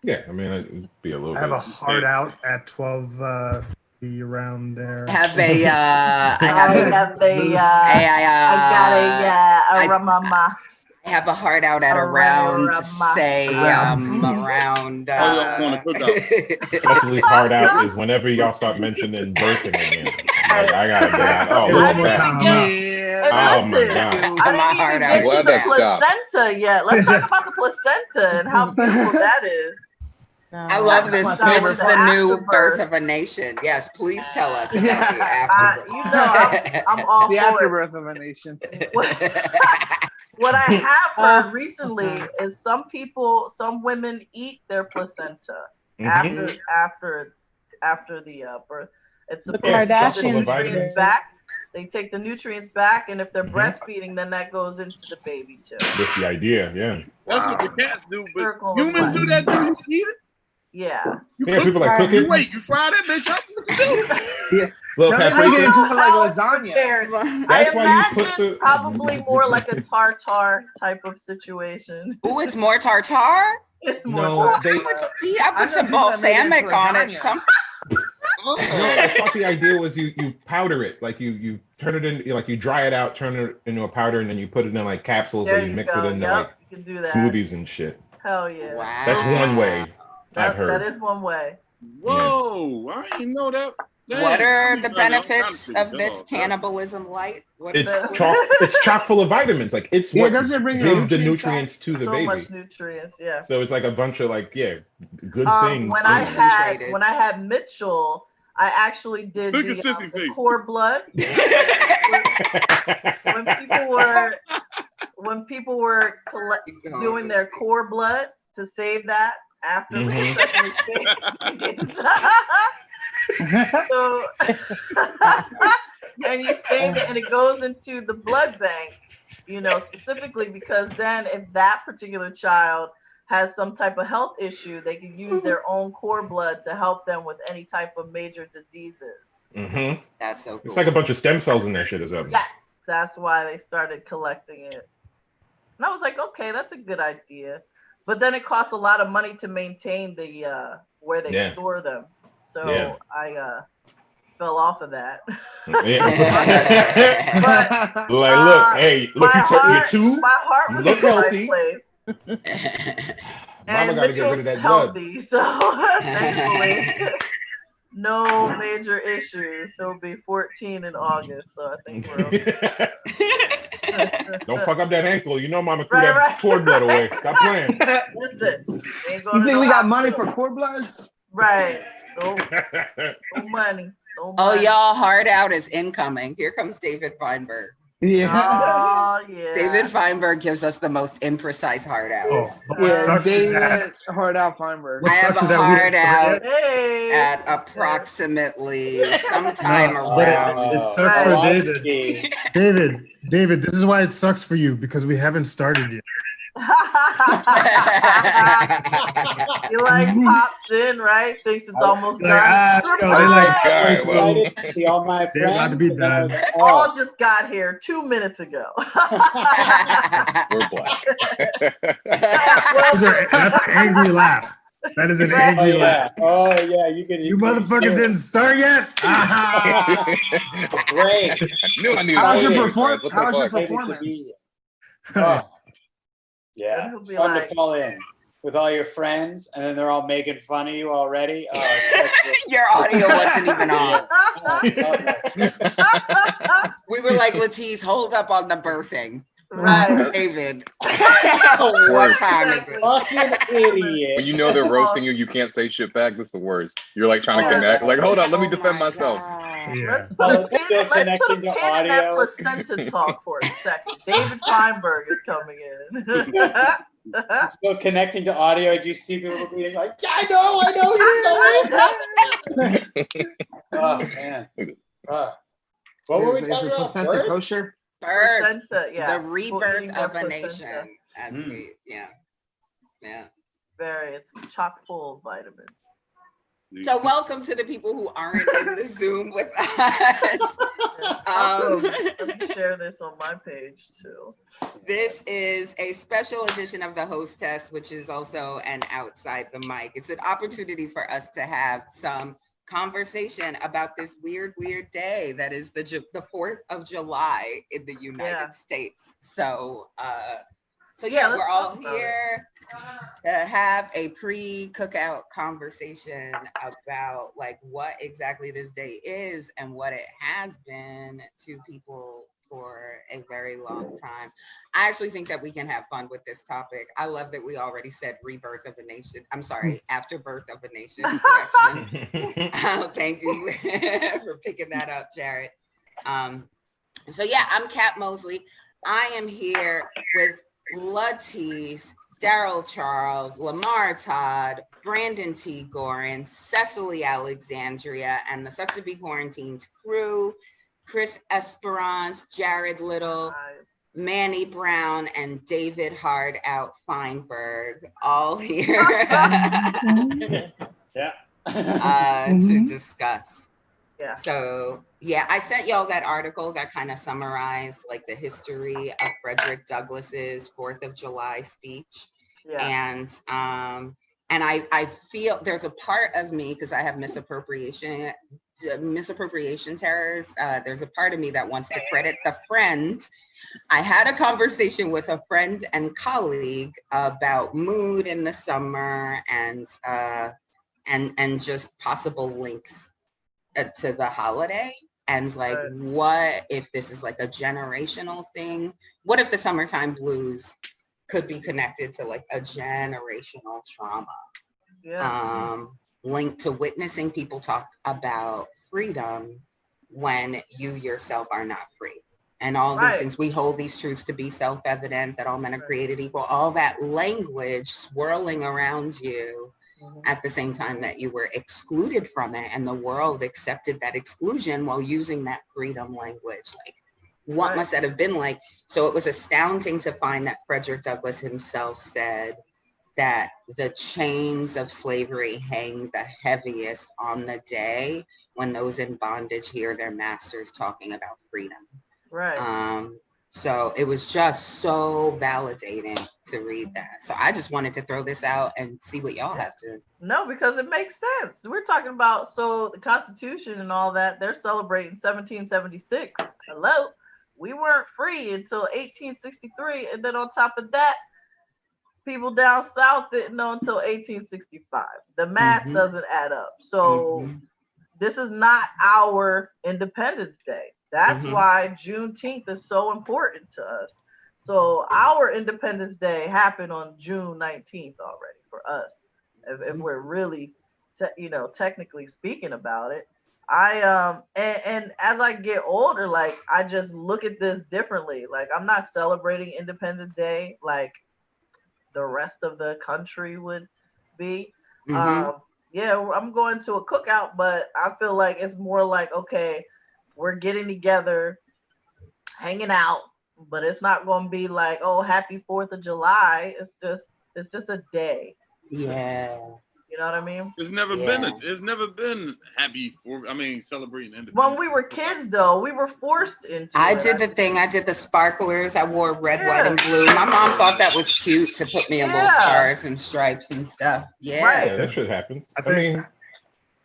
Yeah, I mean, it'd be a little I have bit. a hard out at 12, be around there. I have a, I have a heart out at around, say, around. Cecily's heart out is whenever y'all start mentioning birthing again. Like, I gotta be like, oh, look at that. Oh my God. I didn't even get to the placenta yet. Let's talk about the placenta and how beautiful that is. I love this. This is the new birth of a nation. Yes, please tell us about the afterbirth. You know, I'm all the for afterbirth of a nation. What I have heard recently is some women eat their placenta after the birth. It's supposed to get the nutrients back. They take the nutrients back, and if they're breastfeeding, then that goes into the baby too. That's the idea, yeah. That's what the cats do, but humans do that too. You eat it. Yeah. People like cook it. Wait, you fry that bitch up? Yeah. Little paprika into like lasagna. That's why you put the probably more like a tartare type of situation. Oh, it's more tartare. It's more. I put some balsamic on it. No, I thought the idea was you powder it, like you turn it in, like you dry it out, turn it into a powder, and then you put it in like capsules, or you mix it into like you can do that. Smoothies and shit. Hell yeah! Wow. That's one way I've heard. That is one way. Whoa! I didn't know that. Damn. What are the benefits of this cannibalism light? It's chock full of vitamins. Like it's what gives the nutrients to the baby. So much nutrients, yeah. So it's like a bunch of like good things. When I had Mitchell, I actually did the cord blood. when people were doing their cord blood to save that after so and you save it and it goes into the blood bank, specifically because then if that particular child has some type of health issue, they can use their own cord blood to help them with any type of major diseases. That's so cool. It's like a bunch of stem cells in that shit or something. Yes, that's why they started collecting it. And I was like, okay, that's a good idea. But then it costs a lot of money to maintain the where they store them. So I fell off of that. But, look, hey, look, you're two. My heart was look in the healthy. right place. Mama gotta get rid of that healthy, blood. So thankfully, no major issues. He'll be 14 in August, so I think we're okay. Don't fuck up that ankle. You know Mama threw that cord blood away. Stop playing. Listen, you think we got money for cord blood? Right. No money. Oh, y'all, hard out is incoming. Here comes David Feinberg. Yeah. Oh, yeah. David Feinberg gives us the most imprecise hard out. David hard out Feinberg. I have a hard out at approximately sometime around. It sucks for David. David, this is why it sucks for you, because we haven't started yet. He pops in, right? Thinks it's almost done. See all my friends. About to be done. All just got here 2 minutes ago. We're black. That's an angry laugh. That is an angry laugh. Oh yeah, you motherfuckers didn't start yet. Great. How's your performance? Oh. Yeah, it's fun to fall in with all your friends, and then they're all making fun of you already. Your audio wasn't even on. We were like, LaTice, hold up on the birthing. Right. David. What time is it? Fucking idiot. When you know they're roasting you, you can't say shit back. That's the worst. You're like trying to connect. Like, hold on, let me defend myself. Let's put a pin in that placenta talk for a second. David Feinberg is coming in. Still connecting to audio. Do you see people being like, yeah, I know, he's still Oh, man. What were we talking about? Placenta kosher? Birth. The rebirth of a nation. As we, yeah. Very. It's chock full of vitamins. So welcome to the people who aren't in the Zoom with us. Let me share this on my page too. This is a special edition of the Host Test, which is also an Outside the Mic. It's an opportunity for us to have some conversation about this weird day that is the 4th of July in the United States. So yeah, we're all here to have a pre-cookout conversation about like what exactly this day is and what it has been to people for a very long time. I actually think that we can have fun with this topic. I love that we already said rebirth of a nation. I'm sorry, afterbirth of a nation. Correction. Thank you for picking that up, Jarrod. So yeah, I'm Kat Mosley. I am here with LaTice, Darryl Charles, Lamarr Todd, Brandon T. Gorin, Cecily Alexandria, and the SUCS to be quarantined crew, Chris Esperance, Jarrod Little, Manny Brown, and David Hard Out Feinberg, all here to discuss. Yeah. So yeah, I sent y'all that article that kind of summarized like the history of Frederick Douglass's 4th of July speech. Yeah. And I feel there's a part of me, because I have misappropriation terrors. There's a part of me that wants to credit the friend. I had a conversation with a friend and colleague about mood in the summer and just possible links to the holiday, and like what if this is like a generational thing? What if the summertime blues could be connected to like a generational trauma linked to witnessing people talk about freedom when you yourself are not free, and all these things. We hold these truths to be self-evident, that all men are created equal, all that language swirling around you at the same time that you were excluded from it, and the world accepted that exclusion while using that freedom language. Like, what must that have been like? So it was astounding to find that Frederick Douglass himself said that the chains of slavery hang the heaviest on the day when those in bondage hear their masters talking about freedom. So it was just so validating to read that. So I just wanted to throw this out and see what y'all have to. No, because it makes sense. We're talking about, so the Constitution and all that, they're celebrating 1776. Hello. We weren't free until 1863. And then on top of that, people down south didn't know until 1865. The math doesn't add up. So this is not our Independence Day. That's why Juneteenth is so important to us. So our Independence Day happened on June 19th already for us. If we're really, technically speaking about it. And as I get older, like I just look at this differently. Like I'm not celebrating Independence Day like the rest of the country would be. Yeah, I'm going to a cookout, but I feel like it's more like, okay, we're getting together, hanging out, but it's not going to be like, oh, happy 4th of July. It's just a day. Yeah. You know what I mean? It's never been happy celebrating independence. When we were kids, though, we were forced into I did the sparklers. I wore red, white, and blue. My mom thought that was cute to put me in little stars and stripes and stuff. Yeah, that shit happens. I mean,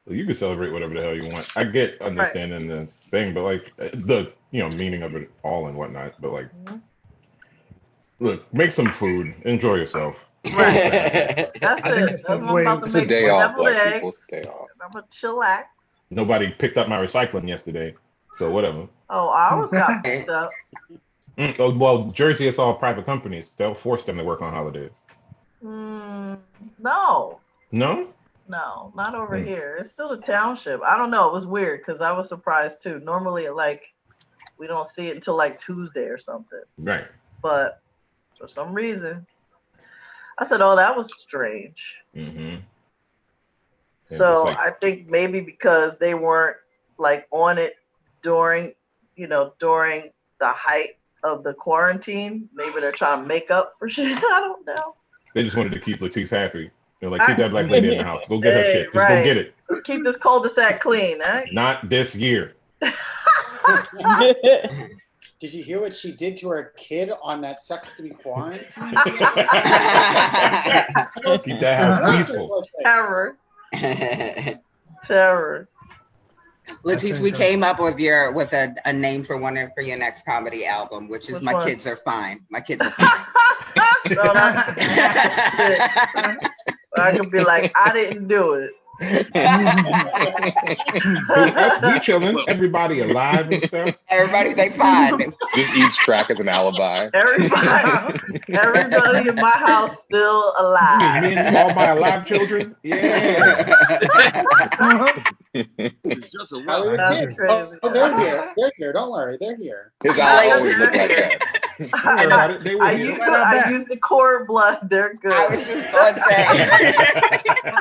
you can celebrate whatever the hell you want. I get understanding the thing, but like the meaning of it all and whatnot. But like, look, make some food, enjoy yourself. That's it. It's a day off, black people's day off. I'm gonna chillax. Nobody picked up my recycling yesterday, so whatever. Oh, I always got picked up. Oh, well, Jersey, it's all private companies. They'll force them to work on holidays. No, not over here. It's still a township. I don't know. It was weird because I was surprised too. Normally, we don't see it until like Tuesday or something. Right. But for some reason, I said, "Oh, that was strange." So I think maybe because they weren't like on it during the height of the quarantine, maybe they're trying to make up for shit. I don't know. They just wanted to keep LaTice happy. They're like, keep that black lady in the house. Go get her shit. Just go get it. Keep this cul-de-sac clean, eh? Not this year. Did you hear what she did to her kid on that sex to be quarantined? Keep that house peaceful. Terror. Terror. LaTice, we came up with a name for your next comedy album, which is Which My one? Kids Are Fine. My Kids Are Fine. No, that's I could be like, I didn't do it. We chilling, everybody alive and stuff. Everybody, they fine. Just each track as an alibi. Everybody in my house still alive. Me and you, all my alive children. Yeah. It's just a How are rock. your kids? Oh, they're here. They're here. Don't worry. They're here. His eyes always look like that. I use the cord blood. They're good. I was just going to say.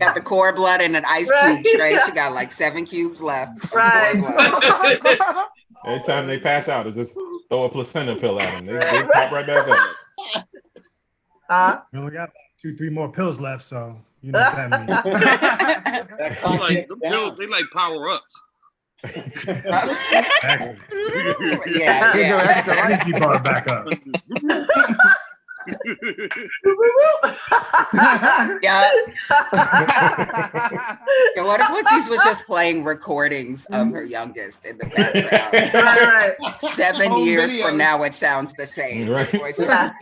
Got the cord blood in an ice cube tray. She got like 7 cubes left. Right. Every time they pass out, it just throw a placenta pill at them. They pop right back up. Huh? We only got 2-3 more pills left, so you know what that means. Them pills, they like power ups. Excellent. Yeah. At least you brought it back up. Yeah. What if LaTice was just playing recordings of her youngest in the background? Right. 7 Home years videos. from now, it sounds the same. Right. Voice is- That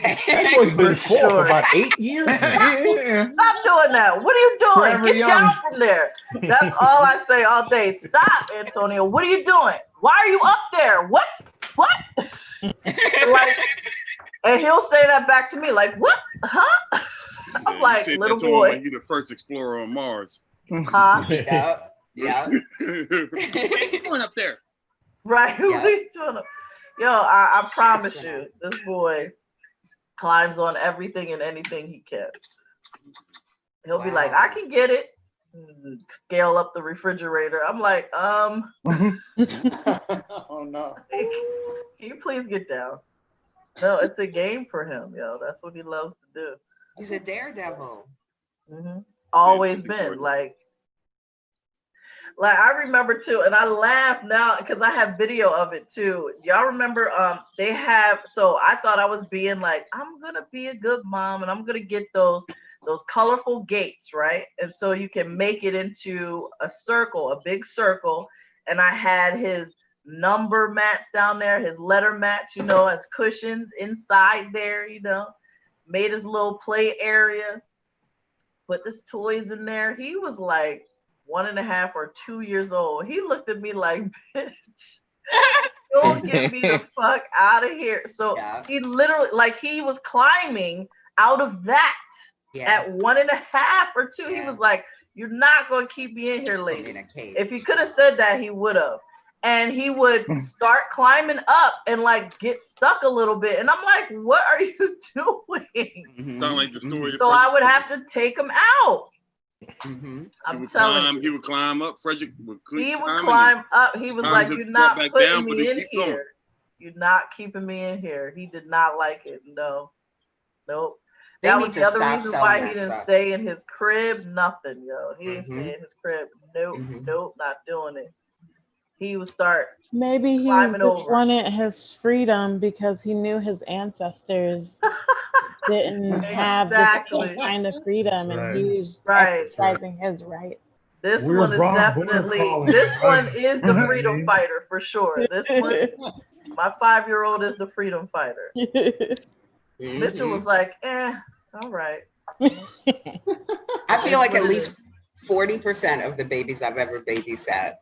boy's been For full for sure. about 8 years now. Stop doing that. What are you doing? Forever Get young. down from there. That's all I say all day. Stop, Antonio. What are you doing? Why are you up there? What? Like, and he'll say that back to me, like, what? Huh? I'm like, You said little that to him boy. like you the first explorer on Mars. Huh? Yeah. What are you doing up there? Right? Yeah. What are you doing? Yo, I promise you, this boy climbs on everything and anything he can. He'll be like, I can get it. Scale up the refrigerator. I'm like, Oh no. can you please get down? No, it's a game for him, yo. That's what he loves to do. He's a daredevil. Always Yeah, been important. like I remember too, and I laugh now because I have video of it too. Y'all remember they have, so I thought I was being like, I'm gonna be a good mom and I'm gonna get those colorful gates, right? And so you can make it into a circle, a big circle. And I had his number mats down there, his letter mats, as cushions inside there, made his little play area, put his toys in there. He was like 1.5 or 2 years old. He looked at me like, bitch, don't get me the fuck out of here. So he literally, like, he was climbing out of that at 1.5 or 2. He was like, you're not going to keep me in here, lady. If he could have said that, he would have. And he would start climbing up and like get stuck a little bit. And I'm like, what are you doing? Sound like the story. So I would have to take him out. I'm telling you. He would climb up. Frederick would climb up. He was like, you're not back putting down, but me he in keep here. going. You're not keeping me in here. He did not like it. No. Nope. They That need was to the other stop reason selling why that he didn't stuff. stay in his crib. Nothing, yo. He didn't stay in his crib. Nope. Nope. Not doing it. He would start Maybe he climbing just over. wanted his freedom because he knew his ancestors didn't have this Exactly. kind of freedom, and he was Right. exercising his right. This We're one is born definitely, calling. this one is the You know what I freedom mean? fighter for sure. This one, my 5-year-old is the freedom fighter. Mitchell was like, all right. I feel like at least 40% of the babies I've ever babysat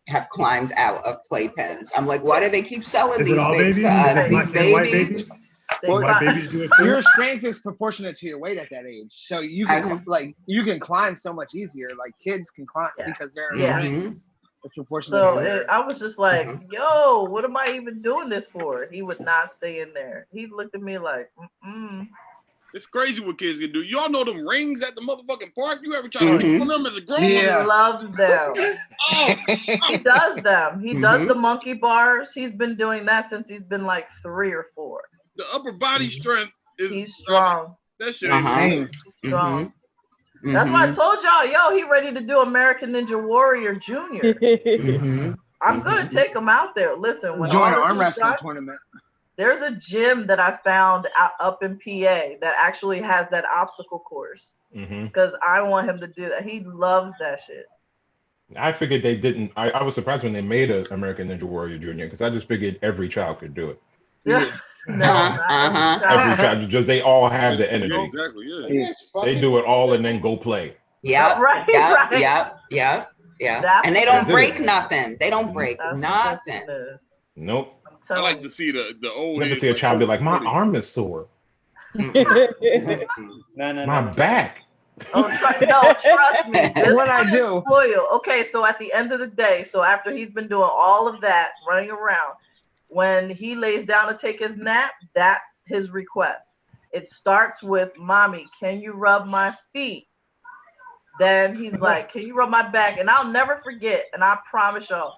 have climbed out of playpens. I'm like, why do they keep selling Is these it all things babies? to us? Is it These black and white babies. babies? They Well, White climb- babies do it too? Your strength is proportionate to your weight at that age, so you can you can climb so much easier. Like kids can climb because their strength is proportionate. So to their- I was just like, yo, what am I even doing this for? He would not stay in there. He looked at me like, It's crazy what kids can do. Y'all know them rings at the motherfucking park? You ever try to get on them as a grown He man? loves them. He does them. He does the monkey bars. He's been doing that since he's been like 3 or 4. The upper body strength is He's strong. That shit ain't Strong. That's why I told y'all, yo, he ready to do American Ninja Warrior Junior. I'm gonna take him out there. Listen, when join an all arm this wrestling starts, tournament. there's a gym that I found up in PA that actually has that obstacle course. Because I want him to do that. He loves that shit. I figured they didn't. I was surprised when they made an American Ninja Warrior Junior because I just figured every child could do it. Yeah. No. Every child, just they all have the energy. Exactly. Yeah. They do it all and then go play. Yep. Right. Yep. That's And they don't break nothing. They don't break That's nothing. Nope. I like to see the old. Never see a child be like, my arm is sore. No. My back. Oh, trust me. What I do? Spoil. Okay, so at the end of the day, so after he's been doing all of that, running around, when he lays down to take his nap, that's his request. It starts with, "Mommy, can you rub my feet?" Then he's like, "Can you rub my back?" And I'll never forget, and I promise y'all,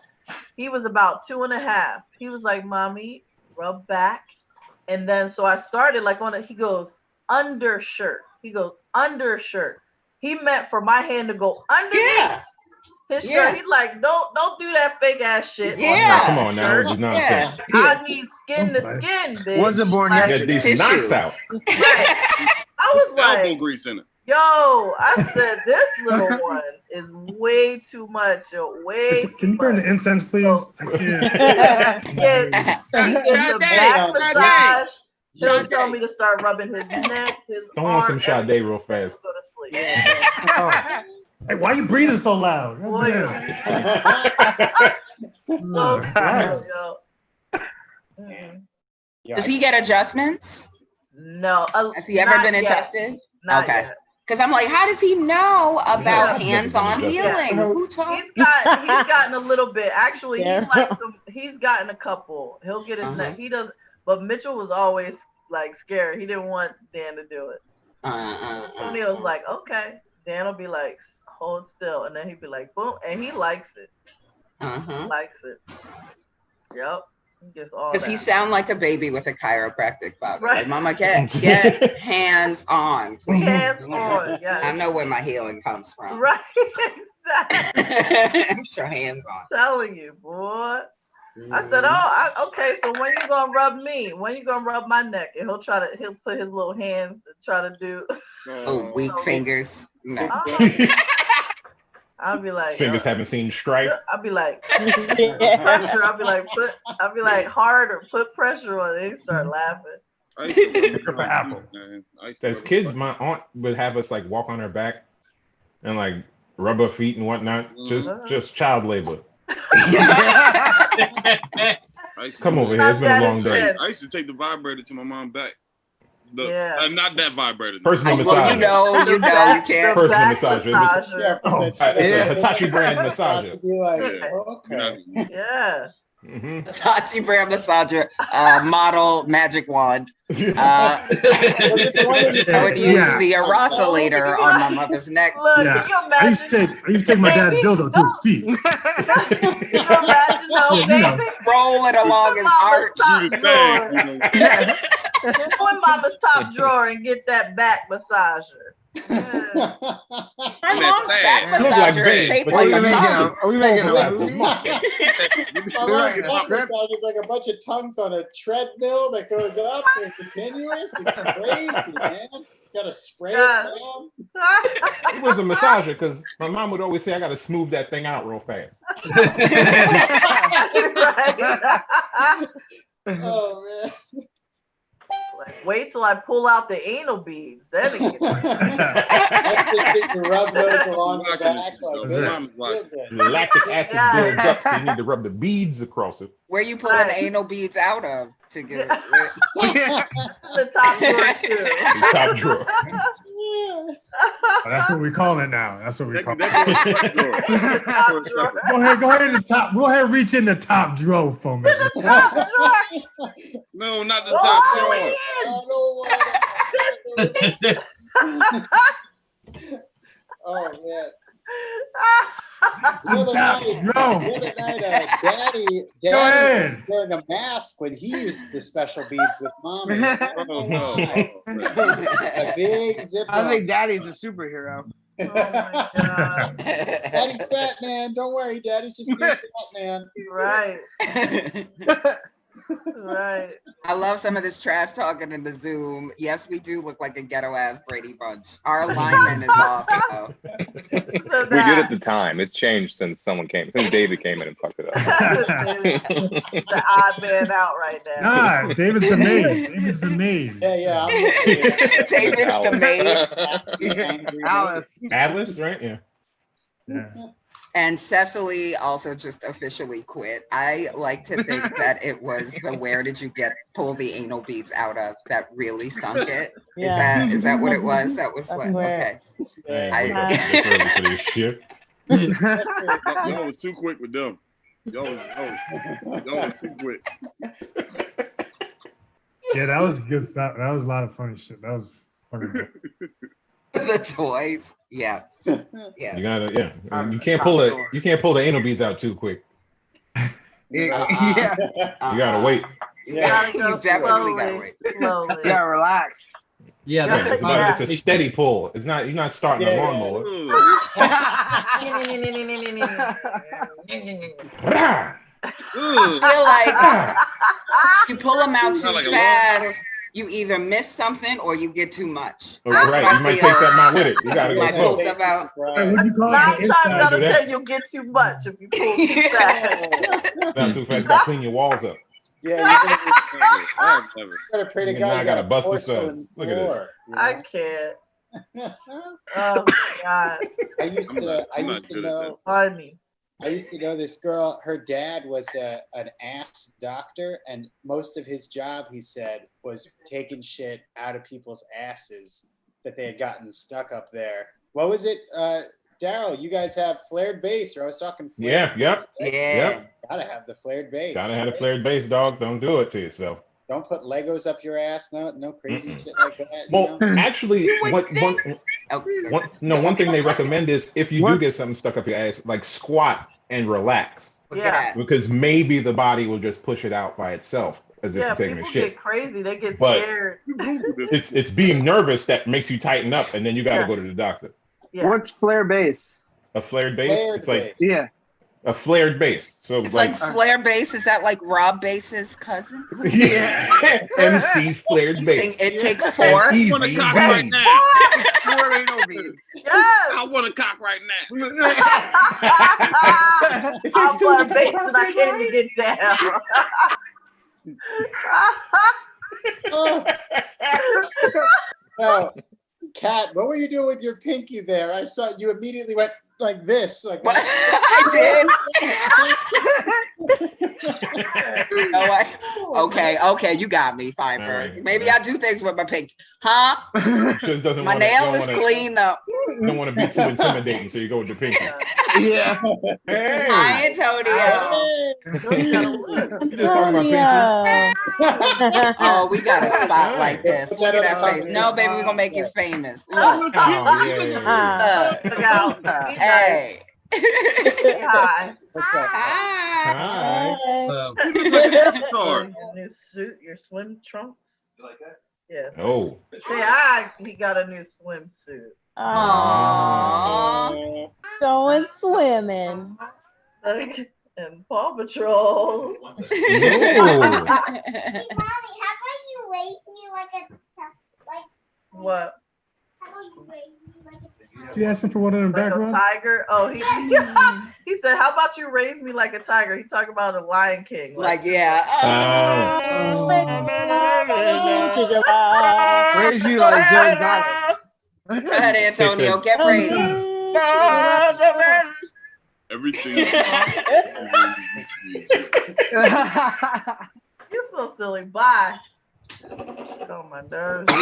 he was about 2.5. He was like, "Mommy, rub back." And then so I started like on it. He goes, "Undershirt." He goes, "Undershirt." He meant for my hand to go underneath his shirt. He's like, don't do that fake ass shit. Come on now, it's nonsense. I need skin to skin, bitch. Wasn't born yesterday. Get these knocks out. I was like, elbow grease in it. Yo, I said this little one is way too much. Can you burn the incense, please? I can't. He gets a back massage. He'll tell me to start rubbing his neck, his Don't arm. want some Sade real fast. Go to sleep. Hey, why are you breathing so loud? Boy, so Christ. Does he get adjustments? No. Has he ever been adjusted? Okay. Because I'm like, how does he know about hands-on healing? Who taught? He's gotten a little bit. Actually, he's gotten a couple. He'll get his neck. He does. But Mitchell was always like scared. He didn't want Dan to do it. Tony was like, okay. Dan will be like, hold still. And then he'd be like, boom. And he likes it. He likes it. Yep. He gets all Because that. he sound like a baby with a chiropractic bug. Right. Like, Mama, get hands on, please. Hands on, yeah. I know where my healing comes from. Right. Exactly. Get your hands on. Telling you, boy. I said, okay, so when you gonna rub me? When you gonna rub my neck? And he'll put his little hands and try to do. Weak fingers. No. I'll be like, Fingers haven't seen stripe. I'll be like, pressure. I'll be like, harder, put pressure on it. He start laughing. As kids, my aunt would have us like walk on her back and like rub her feet and whatnot. Just child labor. Come over here. It's been a long day. I used to take the vibrator to my mom's back. Not that vibrator. Personal massager. You know, you can't. Personal massager. Hitachi brand massager. Yeah. Hitachi brand massager, model magic wand. I would use the oscillator on my mother's neck. Look, I used to take my dad's dildo to his feet. Can you imagine baby? Roll it along his arch. Go in mama's top drawer and get that back massager. My mom's back Look like massager is babe, shaped but like you a making tongue. Are we making a movie? It's like a bunch of tongues on a treadmill that goes up and continuous. It's crazy, man. You gotta spray it down. It was a massager because my mom would always say, I gotta smooth that thing out real fast. Oh man. Like, wait till I pull out the anal beads. Then it gets rub those along the back. Lactic acid builds up, so you need to rub the beads across it. Where you pulling anal beads out of to get it? The top drawer too. The top drawer. That's what we call it now. That's what we call it. Drawer. Go ahead and top. Go ahead and reach in the top drawer for me. No, not the top drawer. Oh man. Daddy wearing a mask when he used the special beads with Mom. A big zipper. I think Daddy's a superhero. Oh my God. Daddy's fat, man. Don't worry, Daddy's just being fat, man. Right. Right. I love some of this trash talking in the Zoom. Yes, we do look like a ghetto ass Brady Bunch. Our alignment is off, though. We did at the time. It's changed since David came in and fucked it up. The odd man out right now. David's the maid. David's the maid. Yeah. David's the maid. Atlas, right? Yeah. And Cecily also just officially quit. I like to think that it was the where did you pull the anal beads out of that really sunk it. Yeah. Is that what it was? That was That's what, where- okay. It's early for this shit. Y'all was too quick with them. Y'all was too quick. Yeah, that was good stuff. That was a lot of funny shit. That was funny. The toys, yes. You gotta, you can't pull the anal beads out too quick. You gotta wait. You definitely gotta wait. Slowly. Yeah, relax. It's a steady pull. It's not, you're not starting a lawnmower. I feel like you pull them out too fast. You either miss something or you get too much. Right, you might take something out with it. You gotta go slow. Stuff out. What do you call 9 it? times out of 10, you'll get too much if you pull too fast. Not too fast. You gotta clean your walls up. Yeah, you better pray to And God. now I you gotta got a bust the porcelain studs. Look at this. floor, you know? I can't. Oh my God. I used to know. Funny. I used to know this girl. Her dad was an ass doctor, and most of his job, he said, was taking shit out of people's asses that they had gotten stuck up there. What was it, Darryl? You guys have flared base, or I was talking. Flared base, right? Yep. Gotta have the flared base. Gotta have a flared base, dog. Don't do it to yourself. Don't put Legos up your ass. No crazy shit like that. Well, actually, one thing they recommend is if you do get something stuck up your ass, like squat and relax. Yeah. Because maybe the body will just push it out by itself as if you're taking a people shit. get crazy. They get But scared. It's being nervous that makes you tighten up, and then you got to go to the doctor. Yeah. What's flare base? A flared base? It's like a flared base. So It's like flare bass. Is that like Rob Bass's cousin? Yeah. MC flared bass. It takes 4. I want to cock right now. Yes. I want to cock right now. I'm flare bass and I can't even get down. No, Kat, what were you doing with your pinky there? I saw you immediately went like this. Like what? I did. Okay, you got me, Fiber. Right. Maybe I do things with my pinky. Huh? My nail is clean up. Don't want to be too intimidating, so you go with the pinky. Yeah. Hey. Hi, Antonio. You just talking about pinkies? Oh, we got a spot like this. Look at that face. No, baby, we're gonna make you famous. Look. Oh, yeah. Look out. Hey. Hi. What's up? Hi. Your new suit, your swim trunks. You like that? Yes. Oh. He got a new swimsuit. Aww. Going swimming. And Paw Patrol. No. Hey, Mommy, how about you raise me like What? How about you raise me like a You asking for one of them Like back a rubs? tiger? Oh, he said, "How about you raise me like a tiger?" He talking about the Lion King. Like, yeah. Raise you like Joe Exotic. Go ahead, Antonio. Get raised. Everything. You're so silly. Bye. Oh my nerves.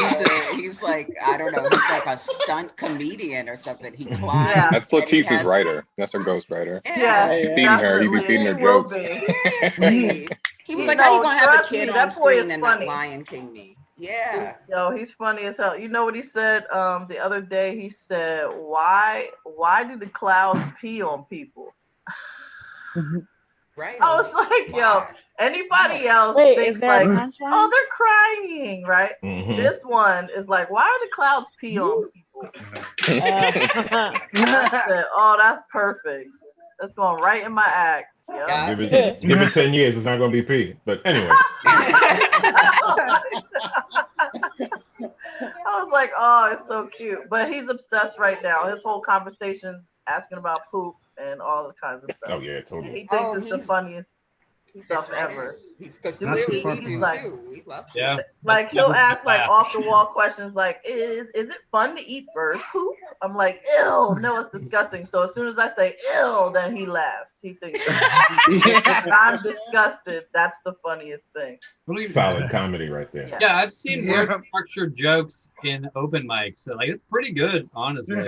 He's like, I don't know, he's like a stunt comedian or something. He climbs. Yeah. That's LaTice's writer. That's her ghost writer. Yeah. You feeding her, you be feeding her jokes. Seriously. He was like, how you gonna have a kid on screen and not Lion King me? Yeah. Yo, he's funny as hell. You know what he said the other day? He said, why do the clouds pee on people? Right. I was like, yo, anybody else Wait, thinks is there like, a contrast? oh, they're crying, right? Mhm. This one is like, why do the clouds pee on people? I said, oh, that's perfect. That's going right in my act. Yep. Give it 10 years, it's not gonna be P. But anyway. I was like, oh, it's so cute. But he's obsessed right now. His whole conversation's asking about poop and all the kinds of stuff. Oh yeah, totally. He thinks it's the funniest stuff ever. Because clearly we do too. We love it. Yeah. Like he'll ask like off the wall questions like, is it fun to eat bird poop? I'm like, ew, no, it's disgusting. So as soon as I say ew, then he laughs. He thinks I'm disgusted. That's the funniest thing. Solid comedy right there. Yeah, I've seen more structured jokes in open mics. So like it's pretty good, honestly.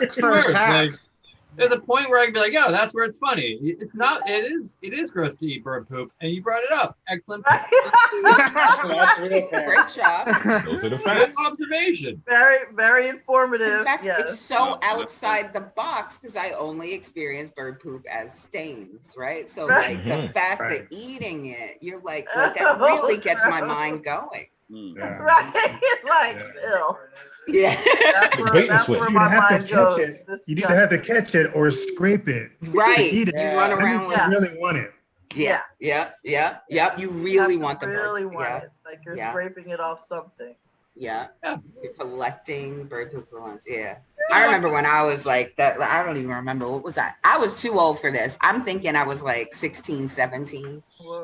First half. Like, there's a point where I can be like, "Yo, that's where it's funny." It's not. It is gross to eat bird poop, and you brought it up. Excellent. Great job. Those are the facts. Good observation. Very, very informative. In fact, yes. it's so outside the box because I only experience bird poop as stains, right? So like the fact that eating it, you're like that really gets my mind going. Right? Like, ew. Yeah. That's where my mind goes. You either have to catch it or scrape it. Right. To eat it. You run around with You really want it. Yeah. You really want the bird. Really want it. Like you're scraping it off something. Yeah. You're collecting bird poop for lunch. Yeah. I remember when I was like that. I don't even remember. What was I was too old for this. I'm thinking I was like 16, 17.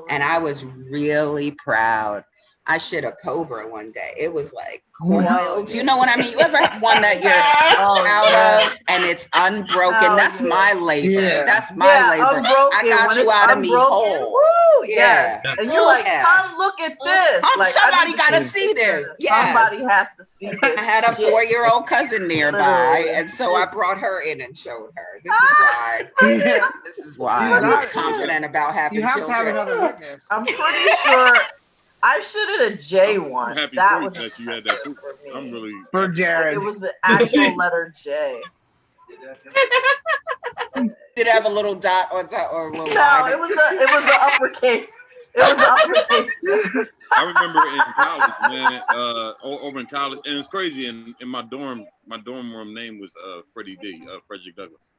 And I was really proud. I shit a cobra one day. It was like coiled. You know what I mean? You ever have one that you're out of and it's unbroken? That's my labor. Yeah. That's my labor. Unbroken. I got you out of me whole. Woo, yes. And you're like, come look at this. Like, somebody got to see this. Yeah. Somebody has to see this. I had a 4-year-old cousin nearby, and so I brought her in and showed her. This is why I'm confident about having children. You have to have another witness. I'm pretty sure. I shitted a J once. That was that you had that. I'm really for Jarrod. It was the actual letter J. Did it have a little dot or a little No, line? it was the uppercase. It was the uppercase. I remember in college, man, over in college, and it's crazy. In my dorm room name was Freddie D, Frederick Douglass,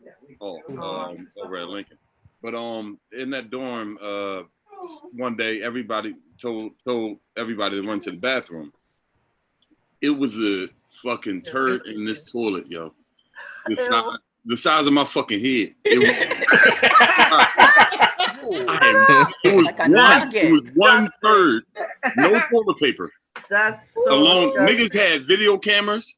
over at Lincoln. But in that dorm, one day everybody told everybody to run to the bathroom. It was a fucking turd in this toilet, yo. The size of my fucking head. It was 1/3. No toilet paper. That's so niggas had video cameras.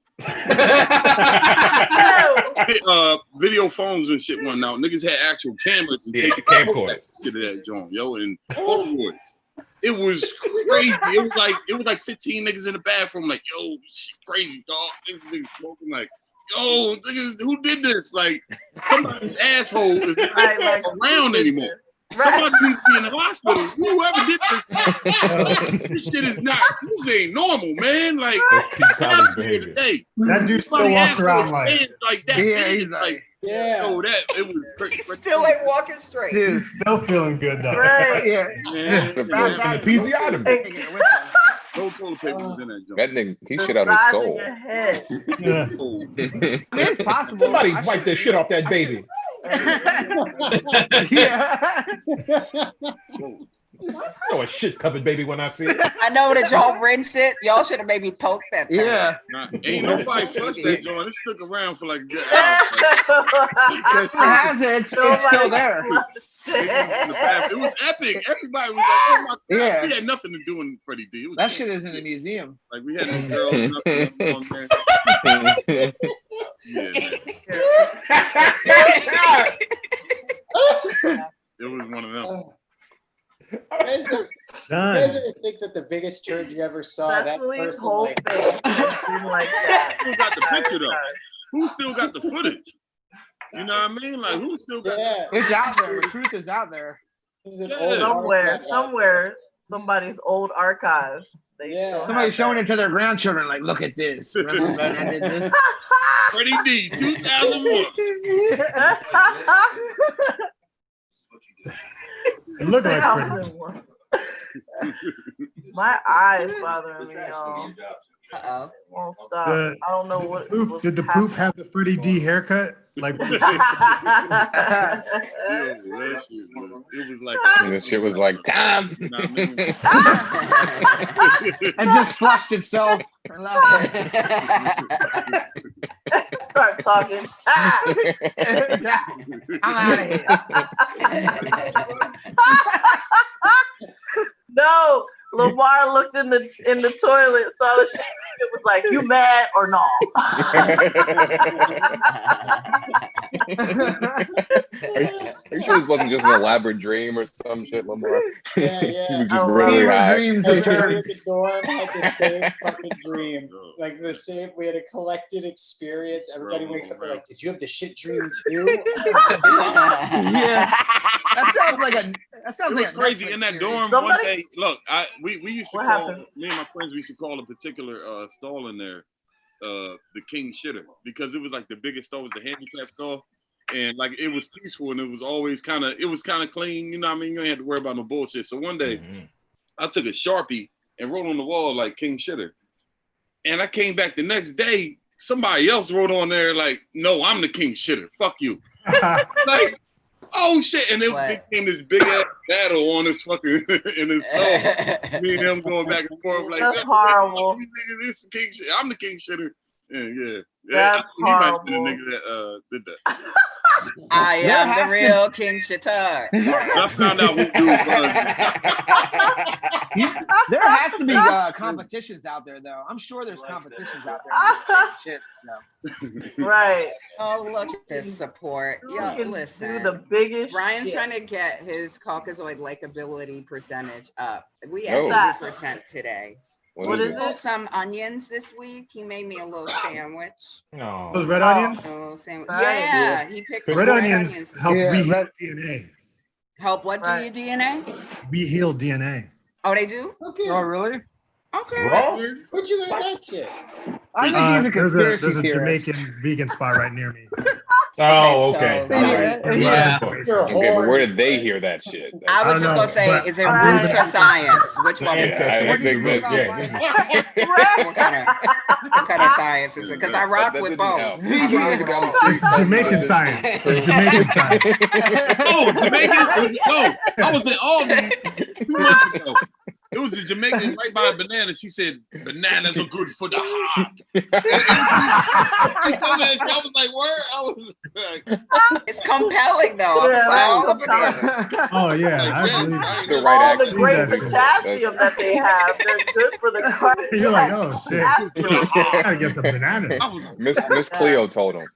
Video phones and shit went out. Niggas had actual cameras and taking camcorders shit of that joint, yo, and Polaroids. It was crazy. It was like 15 niggas in the bathroom, like, yo, shit crazy, dog. Niggas smoking like, yo, niggas, who did this? Like, somebody's asshole is not around anymore. Somebody needs to be in the hospital. Whoever did this, this shit is not. This ain't normal, man. Like, that dude still walks around like that. Yeah, he's like, oh, that it was crazy. Still ain't walking straight. Dude. He's still feeling good though. Right. Yeah. The episiotomy. No toilet paper was in that joint. That nigga, he shit out his soul. It's possible. Somebody wipe that shit off that baby. Yeah. Oh, a shit covered baby when I see it. I know that y'all rinse it. Y'all should have maybe poked that time. Yeah. Ain't nobody flushed that joint. It stuck around for like a good hour. It has it. It's still there. It was epic. Everybody was like, "Oh my god!" Yeah. We had nothing to do in Freddie D. That shit is in the museum. Like we had no girls, nothing on there. Yeah, it was one of them. I think that the biggest turd you ever saw. That person whole like, face like that. Who got the picture though? Who still got the footage? You know what I mean? Like who still got? It's out there. The truth is out there. Somewhere, somebody's old archives. Somebody's showing it to their grandchildren. Like, look at this. Remember when I did this? Freddie D, 2001. It looked like Freddie. My eyes bothering me, y'all. Uh-oh. Won't stop. I don't know what. Did the poop have the Freddie D haircut? Like what the shit? Yo, that shit was, it was like That shit was like time. You know what I mean? And just flushed itself. Start talking. I'm out of here. No, Lamarr looked in the toilet, saw the shit. It was like, you mad or no? Are you sure this wasn't just an elaborate dream or some shit, Lamarr? Yeah, He yeah. was just really high. Dreams Like, of we at turds. the dorm had the same fucking dream. Like the same, we had a collected experience. Everybody wakes up, they're like, "Did you have the shit dream too?" Yeah. That sounds like a. That sounds It like was a crazy Netflix in that series. dorm. Somebody- One day, look, we used to What call happened? me and my friends. We used to call a particular stall in there the King Shitter because it was like the biggest stall was the handicap stall, and like it was peaceful and it was always kind of clean. You know what I mean? You ain't had to worry about no bullshit. So one day, I took a Sharpie and wrote on the wall like King Shitter, and I came back the next day. Somebody else wrote on there like, "No, I'm the King Shitter. Fuck you." Like, oh shit! And it became this big ass battle on this fucking in this stall. Me and him going back and forth like, That's horrible. You niggas, this is King Shitter. I'm the King Shitter. Yeah. That's He might have been the horrible. nigga that did that. I There am has the to- real King Shitter. I found out who dude was. There has to be competitions out there, though. I'm sure there's competitions out there. For shit, so. Right. Oh, look at this support. You Yo, can listen. do the biggest Ryan's shit. trying to get his Caucasoid likability percentage up. We Oh. at 80% today. What is He pulled it? some onions this week. He made me a little sandwich. No. Those red Oh. onions? A little sandwich. Right. Yeah, he picked the Red onions help Yeah, reheal red- DNA. Help what do you DNA? Reheal DNA. Oh, they do? Okay. Oh, really? Okay. Where'd you learn that shit? I think he's a conspiracy there's a theorist. Jamaican vegan spot right near me. Oh, okay. so- All right. Yeah. Okay, but where did they hear that shit? I was I just don't gonna know, say, but- is it Right. roots or science? Which one is Yeah, it? I think that. What kind of science is it? Because I rock That with didn't both. help. I rock with both. It's Jamaican science. It's Jamaican science. Oh, Jamaican? No, I was in Albany 2 months ago. It was a Jamaican right by a banana. She said, "Bananas are good for the heart." I was like, "Word?" I was like, It's compelling though. Yeah, All that's the bananas. Oh yeah, like, I yeah, believe it. I- The right All the accent. great That shit. potassium that they have, they're good for the heart. You're like, oh shit, I gotta get some bananas. was Miss Cleo told him.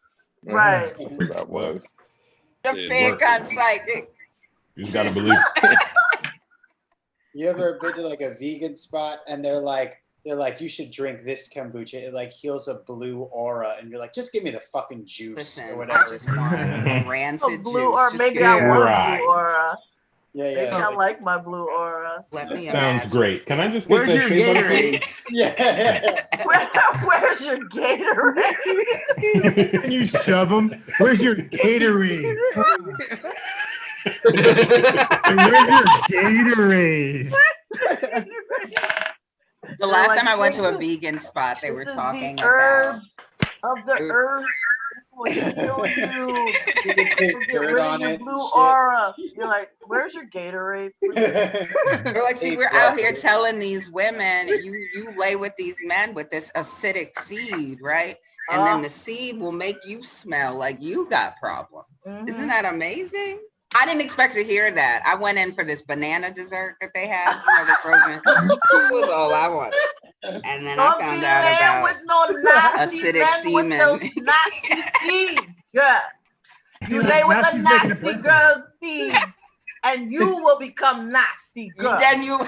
Right. That's what that was. The fake on psychic. You just gotta believe. You ever been to like a vegan spot and they're like, you should drink this kombucha. It like heals a blue aura, and you're like, just give me the fucking juice Listen, or I whatever. just want A rancid blue juice. or Just maybe give I me want one. a Right. blue aura. Yeah, Maybe yeah. I like my blue aura. Let me Sounds imagine. great. Can I just get Where's that your shea butter, please? Gatorades? Yeah. Where's your Gatorade? Can you shove them? Where's your Gatorade? Where's your Gatorade? The last time I went to a vegan spot, they were This is talking the about. herbs of the earth. This will heal you. You can take Get dirt rid on of your it. and blue shit. aura. You're like, where's your Gatorade? They're like, see, we're out here telling these women, you lay with these men with this acidic seed, right? And then the seed will make you smell like you got problems. Isn't that amazing? I didn't expect to hear that. I went in for this banana dessert that they had, the frozen. It was all I wanted. And then I found out about with no nasty acidic men semen. with those nasty seeds, girl. You lay with Now a she's making it nasty personal. girl seed, and you will become nasty, girl. Then you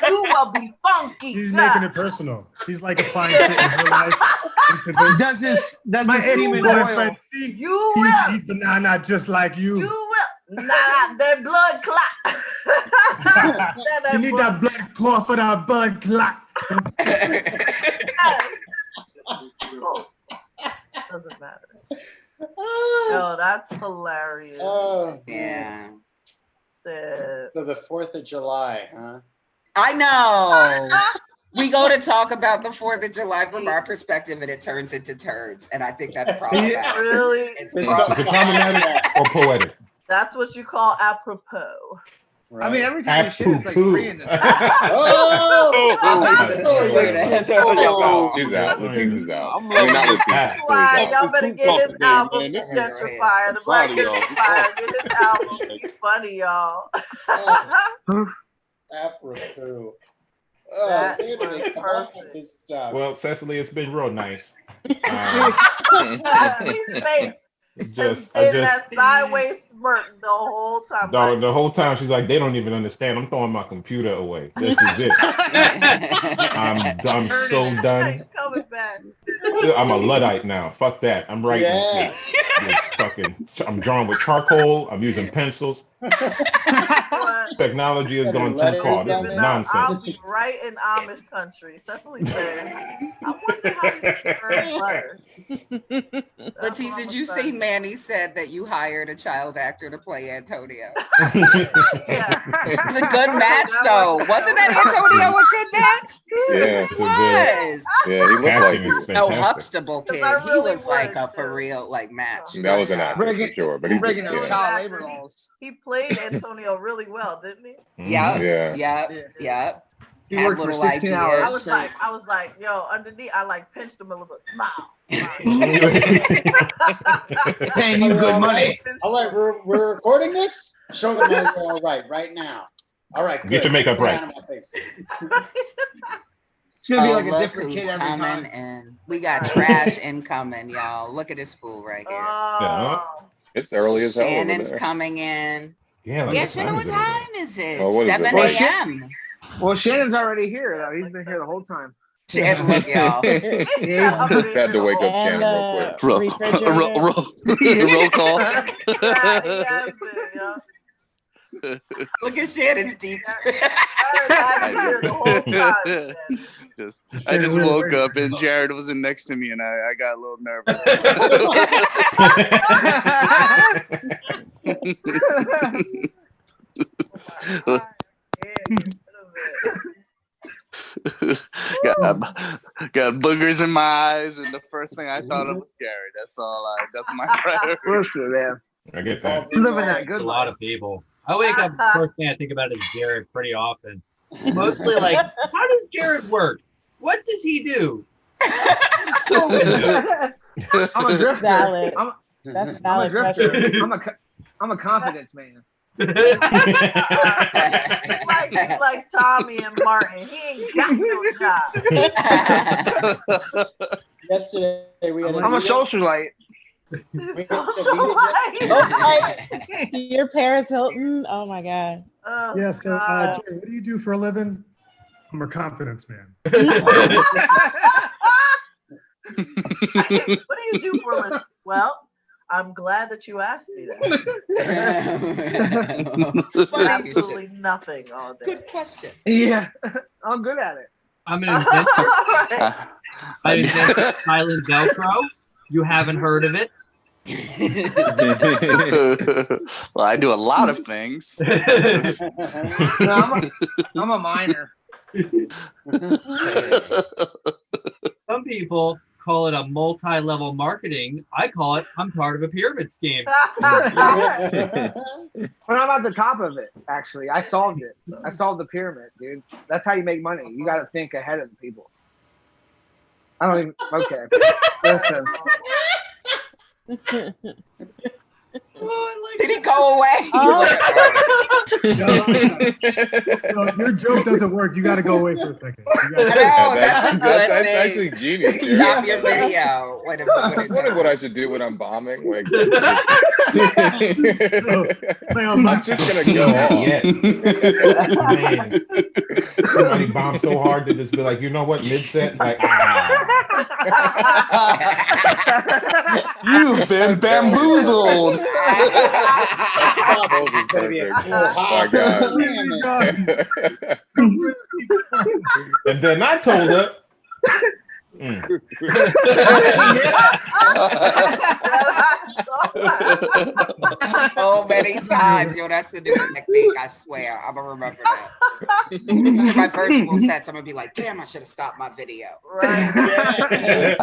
You will be funky. She's girl. making it personal. She's like applying shit in her life into the. Does this My semen ex-boyfriend, oil? see, You he used will. to eat banana just like you. You will. Nah, that blood clot. You need that blood clot for that blood clot. Doesn't matter. No, that's hilarious. Oh, Yeah. Said. so the 4th of July, huh? I know. We go to talk about the 4th of July from our perspective, and it turns into turds. And I think that's problematic. Really? It's Is it problematic or poetic? That's what you call apropos. I mean, every time you shit, it's like free in the She's out. LaTice is out. I mean, not LaTice. Why y'all better get his album gentrifier. The black gentrifier, get his album. He's funny, y'all. Apropos. That was perfect. Well, Cecily, it's been real nice. He's fake. That sideways smirk the whole time. The whole time she's like, they don't even understand. I'm throwing my computer away. This is it. I'm so done. Coming back. I'm a Luddite now. Fuck that. I'm writing. Yeah. I'm drawing with charcoal. I'm using pencils. Technology has gone too far. This is nonsense. I'll be right in Amish country. Cecily said, I wonder how you earn butter. LaTice, did you see Manny said that you hired a child actor to play Antonio? It's a good match, though. Wasn't that Antonio a good match? Yeah, He was. Yeah, he looked like he was No, fantastic. Huxtable kid. He was like a for real like match. That was an actor for sure, but he breaking those yeah. child labor laws. He played Antonio really well, didn't he? Yep. He worked for 16 hours. I was like, yo, underneath, I like pinched him a little bit. Smile. Paying you good money. All right, we're recording this. Show them how we're all right now. All right, good. Get your makeup right. It's gonna be like a look different who's kid every coming, time. and we got trash incoming, y'all. Look at this fool right here. It's early as hell. Shannon's coming in. Yeah, Shannon, what time is it? Oh, what is it? 7 Well, a.m. Well, Shannon's already here, though. He's been here the whole time. Shannon, look, y'all. Had to wake up Shannon real quick. Roll call. Look at Shannon's deep. I just woke up and Jarrod wasn't next to me and I got a little nervous. got boogers in my eyes, and the first thing I thought of was Gary. That's my priority. Listen, man. I get that. Living that good A lot of people. I wake up, first thing I think about is Jarrod pretty often. Mostly like, how does Jarrod work? What does he do? I'm a drifter. Valid. I'm That's a valid drifter. question. I'm a confidence man. He's like Tommy and Martin. He ain't got no job. Yesterday we had I'm a socialite. Your Paris Hilton. Oh my God. Yeah. So, Jerry, what do you do for a living? I'm a confidence man. What do you do for a living? Well, I'm glad that you asked me that. Absolutely nothing all day. Good question. Yeah, I'm good at it. I'm an inventor. I invented silent Velcro. You haven't heard of it? Well, I do a lot of things. No, I'm a minor. Some people call it a multi-level marketing. I call it I'm part of a pyramid scheme. But I'm at the top of it, actually. I solved it. I solved the pyramid, dude. That's how you make money. You got to think ahead of the people. I don't even, okay. Listen. Did he go away? No, your joke doesn't work. You got to go away for a second. That's a good that's thing. actually genius. Stop your video. I was wondering what I should do when I'm bombing. Like, I'm just gonna go off. Man, somebody bombed so hard to just be like, you know what, mid-set, like, You've been bamboozled. My God. And then I told her, So many times, yo, that's the new technique. I swear, I'm gonna remember that. My virtual sets, I'm gonna be like, damn, I should have stopped my video. Right.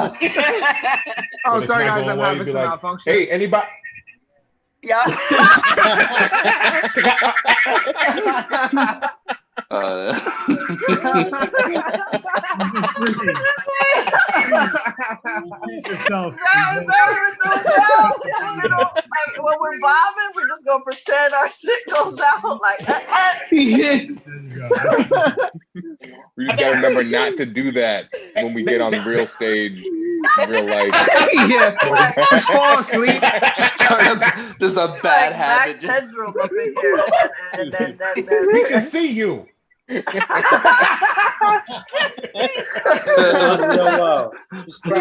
Oh, sorry guys, I'm having some malfunction. Hey, anybody? Yeah. Yourself. Like when we're bobbing, we're just gonna pretend our shit goes out. Like, We just gotta remember not to do that when we get on the real stage, in real life. Yeah, just fall asleep. Just a bad habit. Bedroom up in here, and then We can see you. Real low. Just get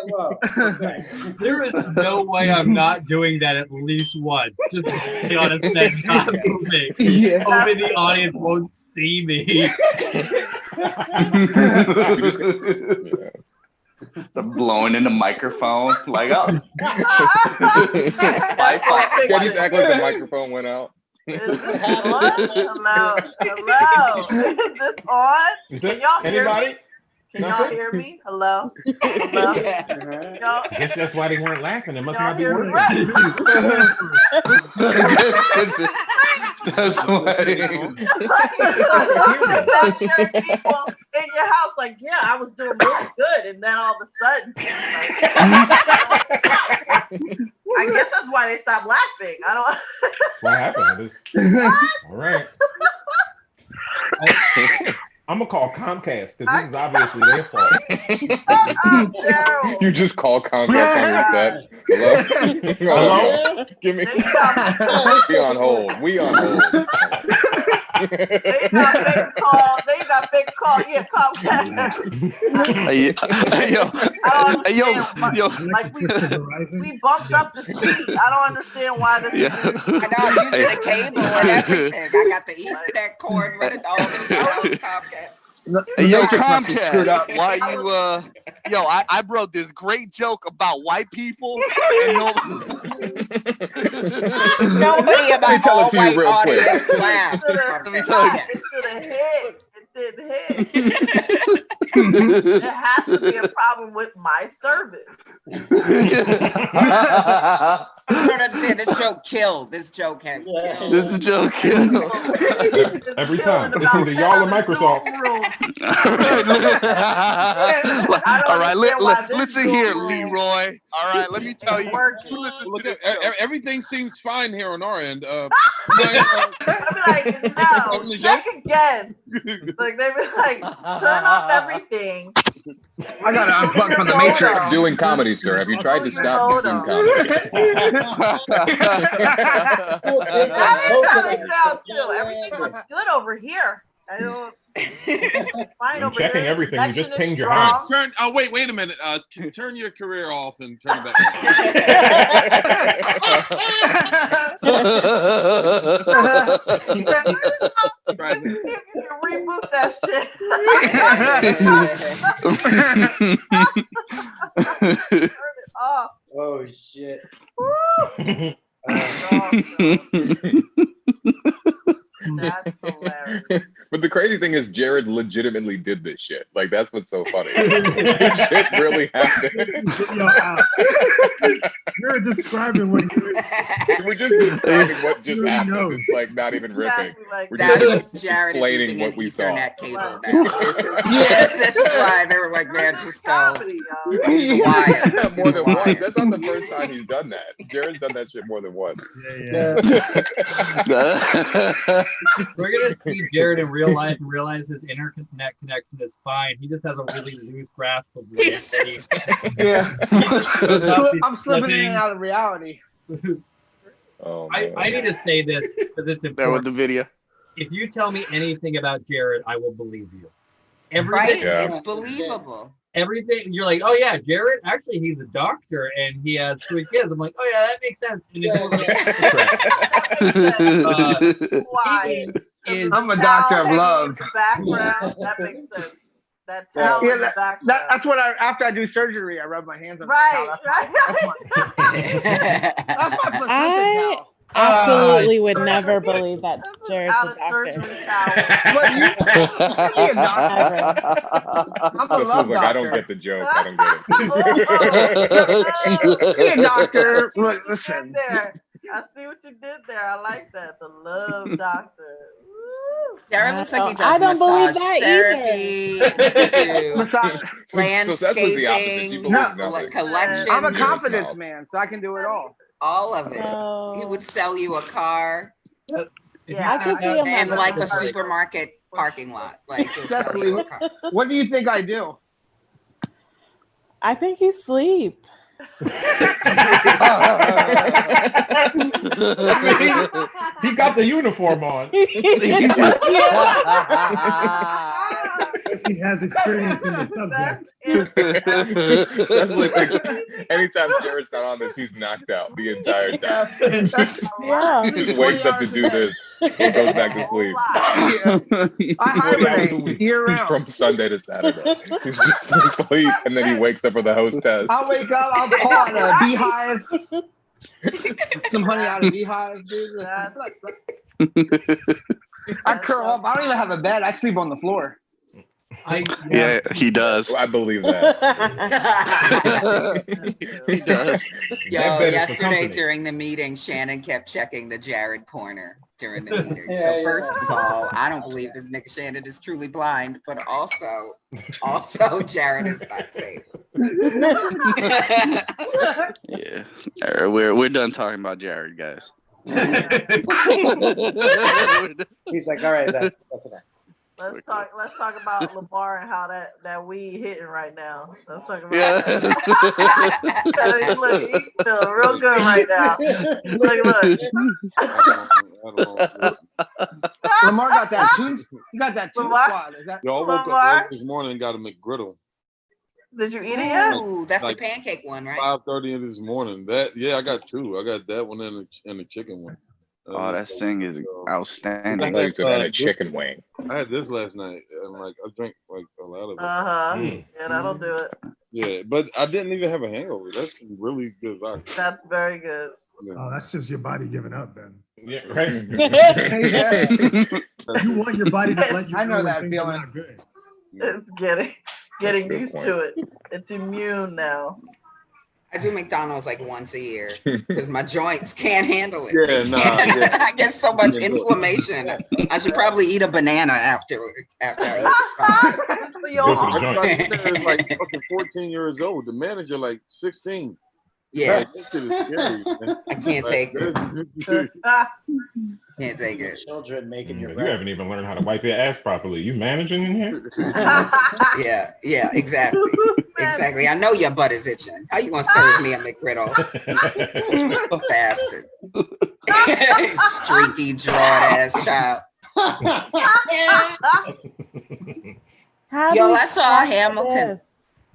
low. Okay. There is no way I'm not doing that at least once. Just be on a set, not moving. Yeah. Hoping the audience won't see me. So blowing in the microphone, like, oh. Wi-Fi. Yeah, just act like the microphone went out. is this on? Hello, hello. Is this on? Can y'all hear me? Can y'all hear me? Hello, hello. Y'all, I guess that's why they weren't laughing. It must y'all not be hear me? working. That's why. People in your house, like, yeah, I was doing really good, and then all of a sudden, I guess that's why they stopped laughing. I don't. What happened? All right. I'm gonna call Comcast because this is obviously their fault. You just call Comcast on your set. Hello? Hello? Give me. We on hold. We on hold. They got big call. Yeah, Comcast. Yo. Like we bumped up the speed. I don't understand why this. I know I'm using the cable and everything. I got the Ethernet cord running all the Comcast. Hey, yo, Comcast, why you, I wrote this great joke about white people and nobody in my tell it to you all-white real quick. audience laughed. Let me tell you. It should have hit. It didn't hit. There has to be a problem with my service. I don't understand. This joke killed. This joke has killed. This joke killed. Every time. It's either y'all or Microsoft. All right, listen here, Leroy. All right, let me tell you. You listen to this. Everything seems fine here on our end. I'm like, no, check again. Like they be like, turn off everything. I gotta unplug from the Matrix. Doing comedy, sir. Have you tried to stop doing comedy? Everything looks good over here. I don't. Fine I'm over checking here. everything. You just Connection is pinged your strong. house. Wait a minute. Turn your career off and turn it back on. You can reboot that shit. Turn it off. Oh shit. That's hilarious. But the crazy thing is, Jarrod legitimately did this shit. Like, that's what's so funny. This shit really happened. You're describing what you We're just describing what just happened. It's like not even ripping. We're just explaining what we saw. Cable now. This is why they were like, man, just go. More than once. That's not the first time he's done that. Jarrod's done that shit more than once. We're gonna see Jarrod in real life and realize his internet connection is fine. He just has a really loose grasp of reality. Yeah. I'm slipping in and out of reality. Oh, I need to say this because it's important. There with the video. If you tell me anything about Jarrod, I will believe you. Right? Yeah. It's believable. Everything you're like, oh yeah, Jarrod. Actually, he's a doctor and he has 3 kids. I'm like, oh yeah, that makes sense. And Why? I'm a doctor of love. Background, that makes sense. That towel in the back. That's what after I do surgery, I rub my hands on the towel. That's my placenta towel. Absolutely would never believe that Jarrod's a doctor. Be a doctor. I'm a love like, doctor. I don't get the joke. I don't get it. Be a doctor. Look, listen. I see what you did there. I like that. The love doctor. Jarrod looks like he does I don't believe massage that therapy, landscaping, collection. I'm a confidence man, so I can do it all. All of it. He would sell you a car. Yeah, I can see him and like a supermarket parking lot. Like Cecily, what do you think I do? I think you sleep. He got the uniform on. He has experience in the subject. Cecily thinks anytime Jarrod's not on this, he's knocked out the entire time. Just wakes up to do this and goes back to sleep. I hibernate year round. From Sunday to Saturday. He's just asleep and then he wakes up for the hostess. I'll wake up, I'll pull out a beehive. Some honey out of a beehive, dude. I curl up. I don't even have a bed. I sleep on the floor. Yeah, he does. I believe that. He does. Yo, yesterday during the meeting, Shannon kept checking the Jarrod corner during the meeting. So first of all, I don't believe this nigga Shannon is truly blind, but also Jarrod is not safe. Yeah. All right, we're done talking about Jarrod, guys. He's like, all right, that's enough. Let's talk about Lamarr and how that weed hitting right now. Let's talk about that. Look, he's feeling real good right now. Look. Lamarr got that tooth. You got that tooth squad. Is that? Yo, I woke up this morning and got a McGriddle. Did you eat it yet? Ooh, that's the pancake one, right? 5:30 in this morning. I got two. I got that one and the chicken one. Oh, that thing is outstanding. I like a chicken wing. I had this last night, and I drank a lot of it. Yeah, that'll do it. Yeah, but I didn't even have a hangover. That's really good vodka. That's very good. Yeah. Oh, that's just your body giving up, then. Yeah, right. You want your body to let you. I know that feeling. feeling. Not good. It's getting used to it. It's immune now. I do McDonald's like once a year because my joints can't handle it. I get so much inflammation. I should probably eat a banana afterwards. After I eat. I'm like fucking 14 years old. The manager like 16. Yeah, that shit is scary, man. I can't take it. Can't take it. Children making You haven't even learned how to wipe your ass properly. You managing in here? Yeah, exactly. Exactly. I know your butt is itching. How you gonna serve me a McGriddle? Bastard. Streaky, drawed ass child. Yo, I saw Hamilton.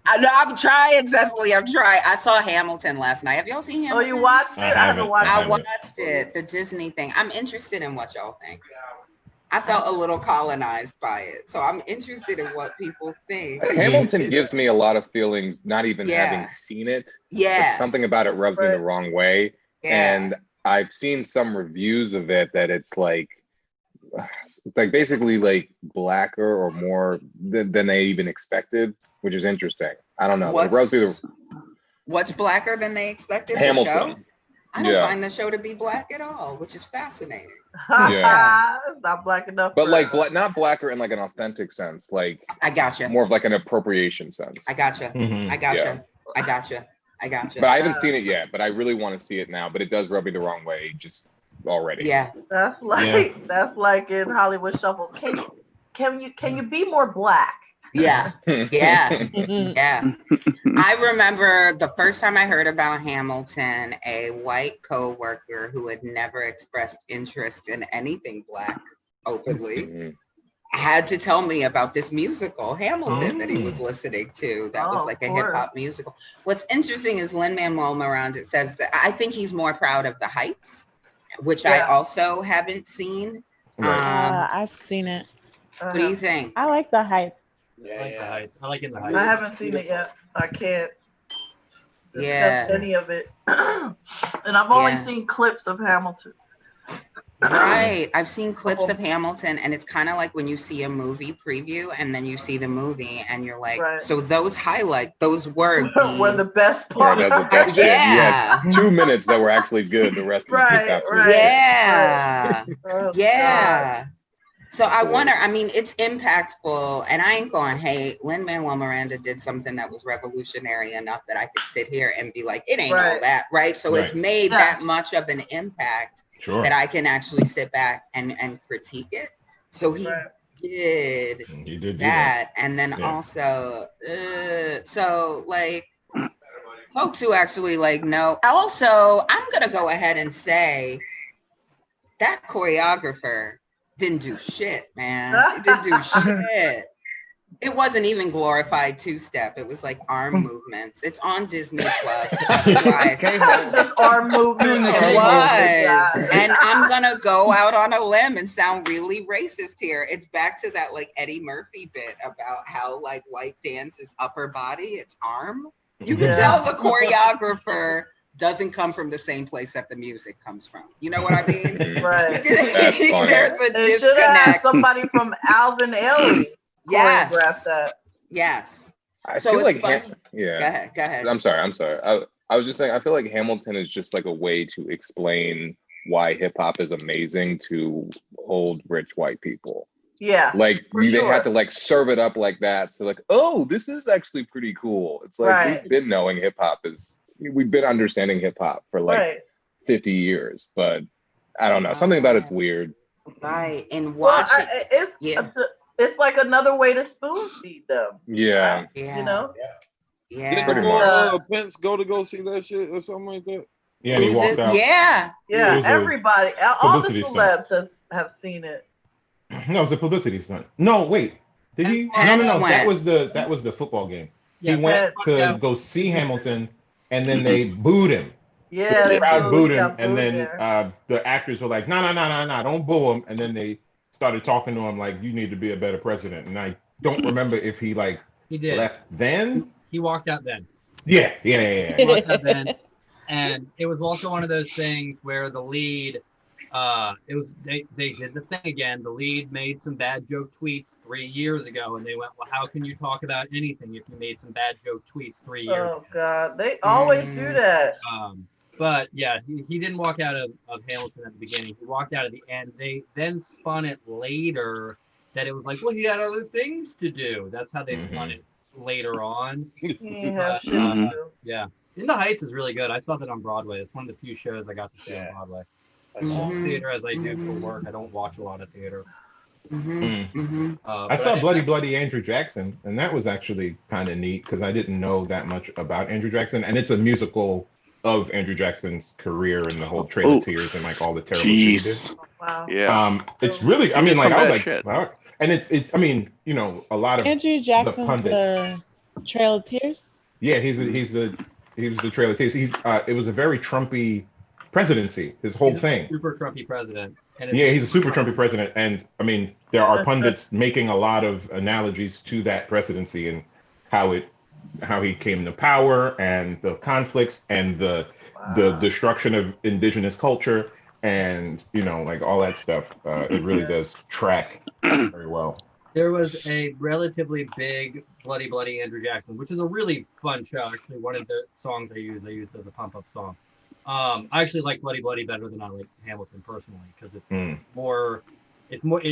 I'm trying, Cecily. I'm trying. I saw Hamilton last night. Have y'all seen Hamilton? Oh, you watched it? I haven't watched it. I watched it, the Disney thing. I'm interested in what y'all think. I felt a little colonized by it. So I'm interested in what people think. Hamilton gives me a lot of feelings, not even having seen it. Yeah. Something about it rubs me the wrong way. Yeah. And I've seen some reviews of it that it's like basically like blacker or more than they even expected, which is interesting. I don't know. What's blacker than they expected? Hamilton. The show? I don't find the show to be black at all, which is fascinating. Yeah. It's not black enough. But like not blacker in like an authentic sense. Like I gotcha. More of like an appropriation sense. I gotcha. Mm-hmm. I gotcha. But I haven't seen it yet, but I really want to see it now. But it does rub me the wrong way just already. Yeah. That's like in Hollywood Shuffle. Can you be more black? Yeah. I remember the first time I heard about Hamilton, a white co-worker who had never expressed interest in anything black openly had to tell me about this musical, Hamilton, that he was listening to. That was like a hip hop musical. What's interesting is Lin-Manuel Miranda says that I think he's more proud of The Heights, which I also haven't seen. I've seen it. What do you think? I like The Heights. I like the Heights. I like In the Heights. I haven't seen it yet. I can't discuss any of it. And I've only seen clips of Hamilton. Right. I've seen clips of Hamilton, and it's kind of like when you see a movie preview and then you see the movie and you're like, so those those were the best part. Yeah, the best shit. You had 2 minutes that were actually good. The rest was just absolutely yeah. So I wonder, I mean, it's impactful, and I ain't going, hey, Lin-Manuel Miranda did something that was revolutionary enough that I could sit here and be like, it ain't all that, right? So it's made that much of an impact that I can actually sit back and critique it. So he did that. And then also, so like, folks who actually like know, also, I'm going to go ahead and say that choreographer didn't do shit, man. It didn't do shit. It wasn't even glorified two-step. It was like arm movements. It's on Disney Plus. Just arm movement. It was. And I'm gonna go out on a limb and sound really racist here. It's back to that like Eddie Murphy bit about how like white dance is upper body, it's arm. You can tell the choreographer doesn't come from the same place that the music comes from. You know what I mean? Right. There's a they should have disconnect. somebody from Alvin Ailey choreograph that. Yes. I So feel it's like funny. Go ahead. I'm sorry. I was just saying, I feel like Hamilton is just like a way to explain why hip hop is amazing to old rich white people. Yeah. Like they had to like serve it up like that. So like, oh, this is actually pretty cool. It's like we've been knowing hip hop we've been understanding hip hop for like 50 years, but I don't know. Something about it's weird. Right. And watching it's like another way to spoon feed them. Yeah. You know? Didn't Lamarr Pence go see that shit or something like that? Yeah, he walked out. Yeah. Everybody, all the celebs have seen it. No, it was a publicity stunt. No, wait. Did he? No. That was the football game. He went to go see Hamilton, and then they booed him. Yeah, the crowd booed him, and then the actors were like, "No, don't boo him." And then they started talking to him like, "You need to be a better president." And I don't remember if he left then. He walked out then. Yeah. He walked out then, and it was also one of those things where the lead. They did the thing again. The lead made some bad joke tweets 3 years ago, and they went, "Well, how can you talk about anything if you made some bad joke tweets 3 years ago?" Oh God, they always do that. But yeah, he didn't walk out of Hamilton at the beginning. He walked out at the end. They then spun it later that it was like, well, he had other things to do. That's how they spun it later on. Yeah. In the Heights is really good. I saw that on Broadway. It's one of the few shows I got to see on Broadway. As much theater as I do for work, I don't watch a lot of theater. I saw Bloody Andrew Jackson, and that was actually kind of neat because I didn't know that much about Andrew Jackson, and it's a musical of Andrew Jackson's career and the whole Trail of Tears and like all the terrible shit he did. Wow. Yeah. It's really, I mean, like I was like, wow. And it's, I mean, you know, a lot of Andrew Jackson's the Trail of Tears. Yeah, he was the Trail of Tears. It was a very Trumpy presidency, his whole thing. Super Trumpy president. Yeah, he's a super Trumpy president. And I mean, there are pundits making a lot of analogies to that presidency and how he came to power and the conflicts and the destruction of indigenous culture and, you know, like all that stuff. It really does track very well. There was a relatively big Bloody Andrew Jackson, which is a really fun show. Actually, one of the songs I used as a pump-up song. I actually like Bloody better than I like Hamilton personally because it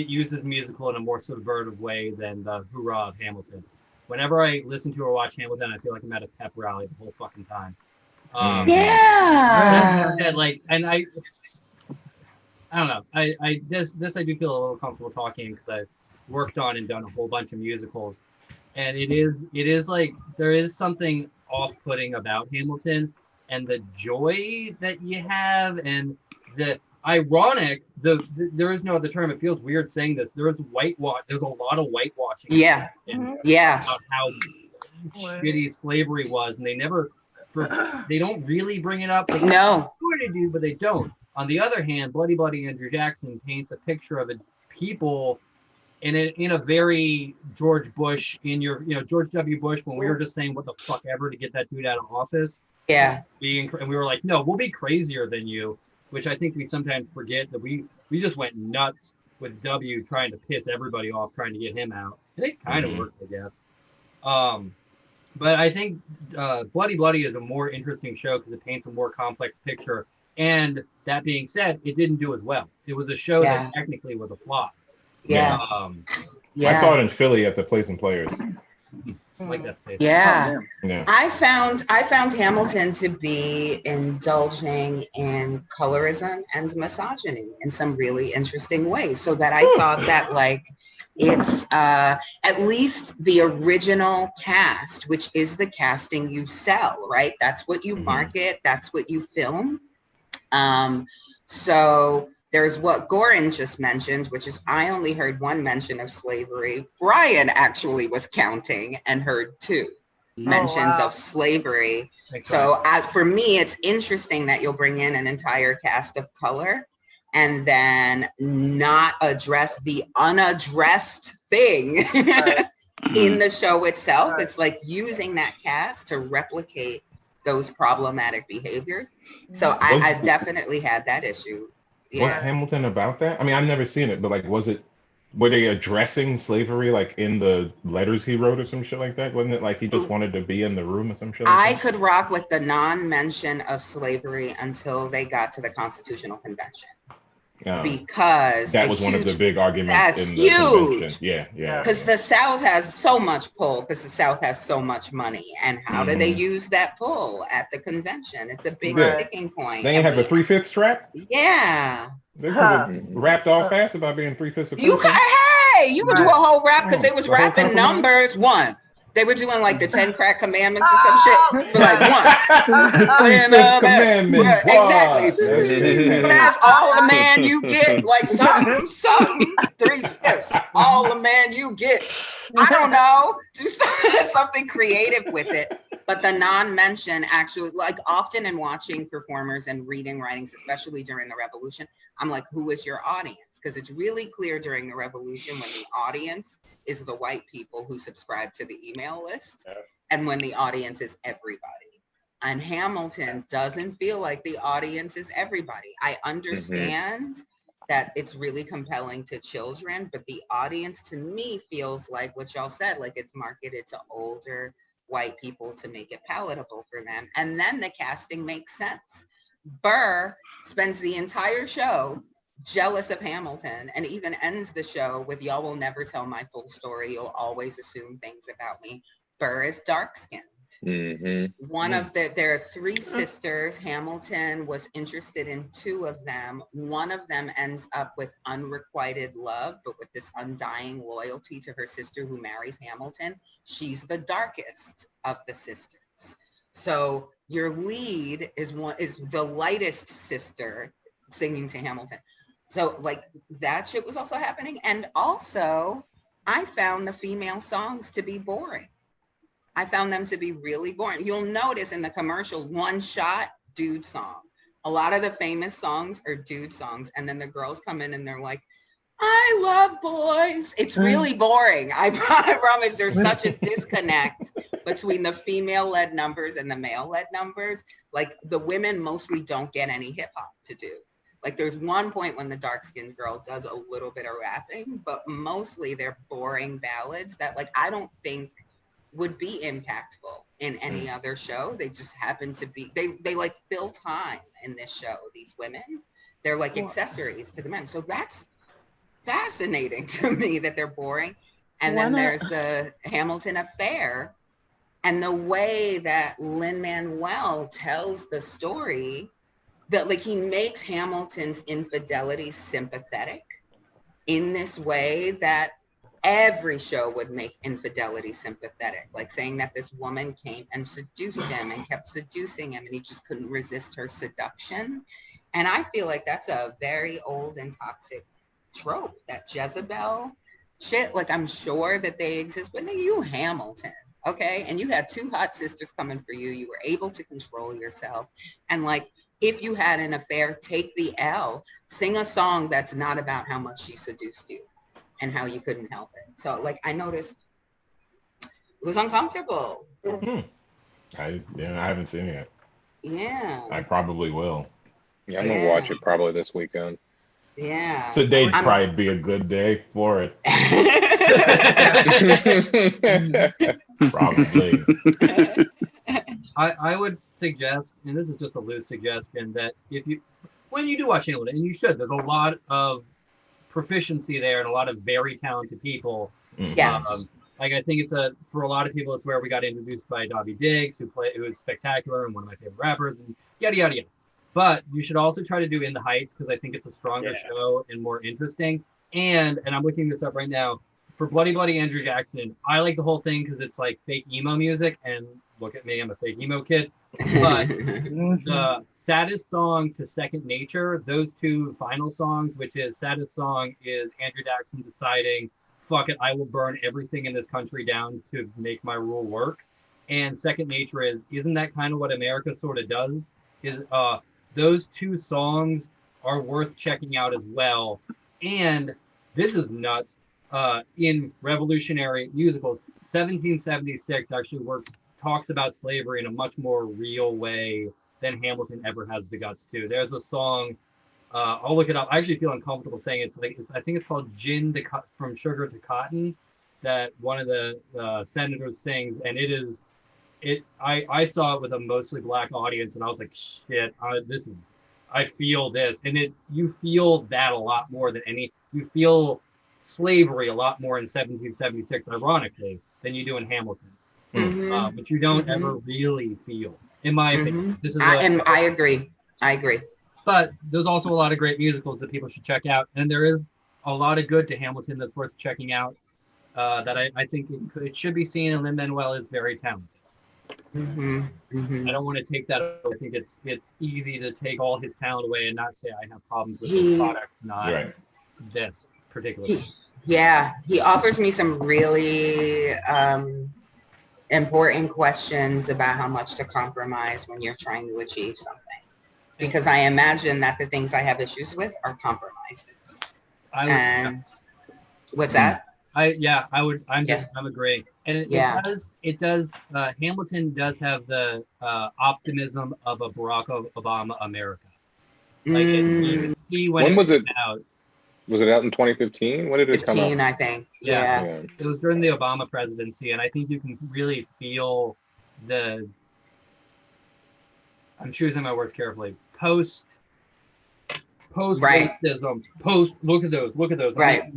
uses musical in a more subversive way than the hoorah of Hamilton. Whenever I listen to or watch Hamilton, I feel like I'm at a pep rally the whole fucking time. I don't know. This I do feel a little comfortable talking because I've worked on and done a whole bunch of musicals, and it is like there is something off-putting about Hamilton and the joy that you have and the ironic. There is no other term. It feels weird saying this. There's a lot of whitewashing. Yeah. About how shitty slavery was, and they don't really bring it up. No. They do, but they don't. On the other hand, Bloody Andrew Jackson paints a picture of a people and in a very George Bush, George W. Bush, when we were just saying what the fuck ever to get that dude out of office. Yeah. And we were like, no, we'll be crazier than you, which I think we sometimes forget that we just went nuts with W trying to piss everybody off, trying to get him out. And it kind of worked, I guess. But I think Bloody Bloody is a more interesting show because it paints a more complex picture. And that being said, it didn't do as well. It was a show that technically was a flop. Yeah. I saw it in Philly at the Place and Players. Like that space. Yeah. Yeah. I found Hamilton to be indulging in colorism and misogyny in some really interesting ways. So that I thought that it's at least the original cast, which is the casting you sell, right? That's what you market. That's what you film. So there's what Gorin just mentioned, which is I only heard one mention of slavery. Brian actually was counting and heard 2 mentions of slavery. So for me, it's interesting that you'll bring in an entire cast of color and then not address the unaddressed thing in the show itself. It's like using that cast to replicate those problematic behaviors. So I definitely had that issue. Was Hamilton about that? I mean, I've never seen it, but were they addressing slavery in the letters he wrote or some shit like that? Wasn't it he just wanted to be in the room or some shit like that? I could rock with the non-mention of slavery until they got to the Constitutional Convention. Because that was one of the big arguments in the convention. Yeah. Because the South has so much pull, because the South has so much money. And how do they use that pull at the convention? It's a big sticking point. They ain't have the 3/5 trap? Yeah. They could have rapped all fast about being 3/5 of You could do a whole rap because they was rapping numbers. 1. They were doing the 10 crack commandments or some shit. For 1. Commandments. Exactly. That's all the man you get. Something. 3/5. All the man you get. I don't know. Do something creative with it. But the non-mention actually, often in watching performers and reading writings, especially during the Revolution, I'm like, who is your audience? Because it's really clear during the Revolution when the audience is the white people who subscribe to the email list and when the audience is everybody. And Hamilton doesn't feel like the audience is everybody. I understand that it's really compelling to children, but the audience to me feels like what y'all said, it's marketed to older white people to make it palatable for them. And then the casting makes sense. Burr spends the entire show jealous of Hamilton and even ends the show with, y'all will never tell my full story. You'll always assume things about me. Burr is dark-skinned. One of there are 3 sisters. Hamilton was interested in 2 of them. One of them ends up with unrequited love, but with this undying loyalty to her sister who marries Hamilton. She's the darkest of the sisters. So your lead is the lightest sister singing to Hamilton. So that shit was also happening. And also I found the female songs to be boring. I found them to be really boring. You'll notice in the commercial, one shot, dude song. A lot of the famous songs are dude songs. And then the girls come in and they're like, I love boys. It's really boring. I promise there's such a disconnect between the female-led numbers and the male-led numbers. The women mostly don't get any hip hop to do. There's one point when the dark-skinned girl does a little bit of rapping, but mostly they're boring ballads that I don't think would be impactful in any other show. They just happen to be, they fill time in this show, these women. They're accessories to the men. So that's fascinating to me that they're boring. And then there's the Hamilton affair and the way that Lin-Manuel tells the story, that he makes Hamilton's infidelity sympathetic in this way that every show would make infidelity sympathetic, saying that this woman came and seduced him and kept seducing him and he just couldn't resist her seduction. And I feel like that's a very old and toxic trope, that Jezebel shit. I'm sure that they exist, but you Hamilton, okay? And you had 2 hot sisters coming for you. You were able to control yourself. And if you had an affair, take the L. Sing a song that's not about how much she seduced you. and how you couldn't help it. So like I noticed it was uncomfortable. I haven't seen it yet. Yeah. I probably will. Yeah, I'm gonna watch it probably this weekend. Yeah. Today'd probably be a good day for it. Probably. I would suggest, and this is just a loose suggestion, that when you do watch Hamilton, and you should, there's a lot of proficiency there and a lot of very talented people. Yes. Like I think for a lot of people, it's where we got introduced by Dobby Diggs, who is spectacular and one of my favorite rappers, and yada yada yada. But you should also try to do In the Heights because I think it's a stronger show and more interesting. And I'm looking this up right now. For Bloody Bloody Andrew Jackson, I like the whole thing because it's like fake emo music. And look at me, I'm a fake emo kid. But the saddest song to Second Nature, those two final songs, which is saddest song is Andrew Jackson deciding, fuck it, I will burn everything in this country down to make my rule work. And Second Nature isn't that kind of what America sort of does? Those two songs are worth checking out as well. And this is nuts. In revolutionary musicals, 1776 actually talks about slavery in a much more real way than Hamilton ever has the guts to. There's a song, I'll look it up. I actually feel uncomfortable saying it. I think it's called Gin from Sugar to Cotton, that one of the senators sings, and I saw it with a mostly black audience, and I was like, shit, I feel this. And you feel that a lot more than you feel slavery a lot more in 1776, ironically, than you do in Hamilton. But you don't ever really feel, in my opinion. I agree. But there's also a lot of great musicals that people should check out. And there is a lot of good to Hamilton that's worth checking out, that I think it should be seen, and Lin-Manuel is very talented. I don't want to take that away. I think it's easy to take all his talent away and not say I have problems with his product, not this particular. He offers me some really important questions about how much to compromise when you're trying to achieve something. Because I imagine that the things I have issues with are compromises. What's that? I'm agreeing. And it does. Hamilton does have the optimism of a Barack Obama America. Like you can see when was it out. Was it out in 2015? When did it come out? 15, I think. Yeah. It was during the Obama presidency, and I think you can really feel I'm choosing my words carefully. Post racism. Look at those. Right.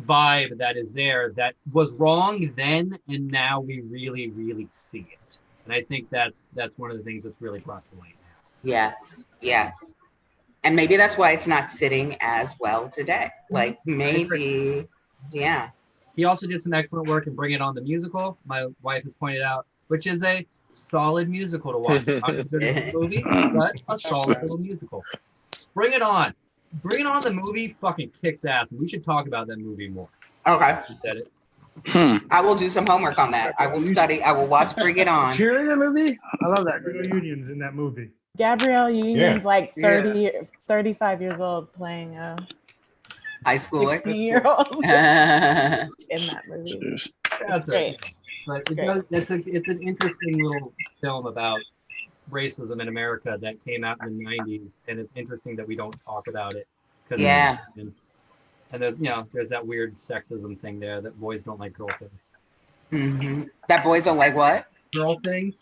Vibe that is there that was wrong then, and now we really, really see it. And I think that's one of the things that's really brought to light now. Yes. And maybe that's why it's not sitting as well today. Like maybe, He also did some excellent work in Bring It On, the musical. My wife has pointed out, which is a solid musical to watch. Not as good as the movie, but a solid little musical. Bring It On. Bring It On, the movie fucking kicks ass. We should talk about that movie more. Okay. You said it. I will do some homework on that. I will study. I will watch Bring It On. Cheering the movie? I love that. Unions in that movie. Gabrielle Union's like 35 years old playing a high schooler 16-year-old in that movie. That's great. But it's an interesting little film about racism in America that came out in the 90s, and it's interesting that we don't talk about it. And there's that weird sexism thing there that boys don't like girl things. That boys don't like what? Girl things.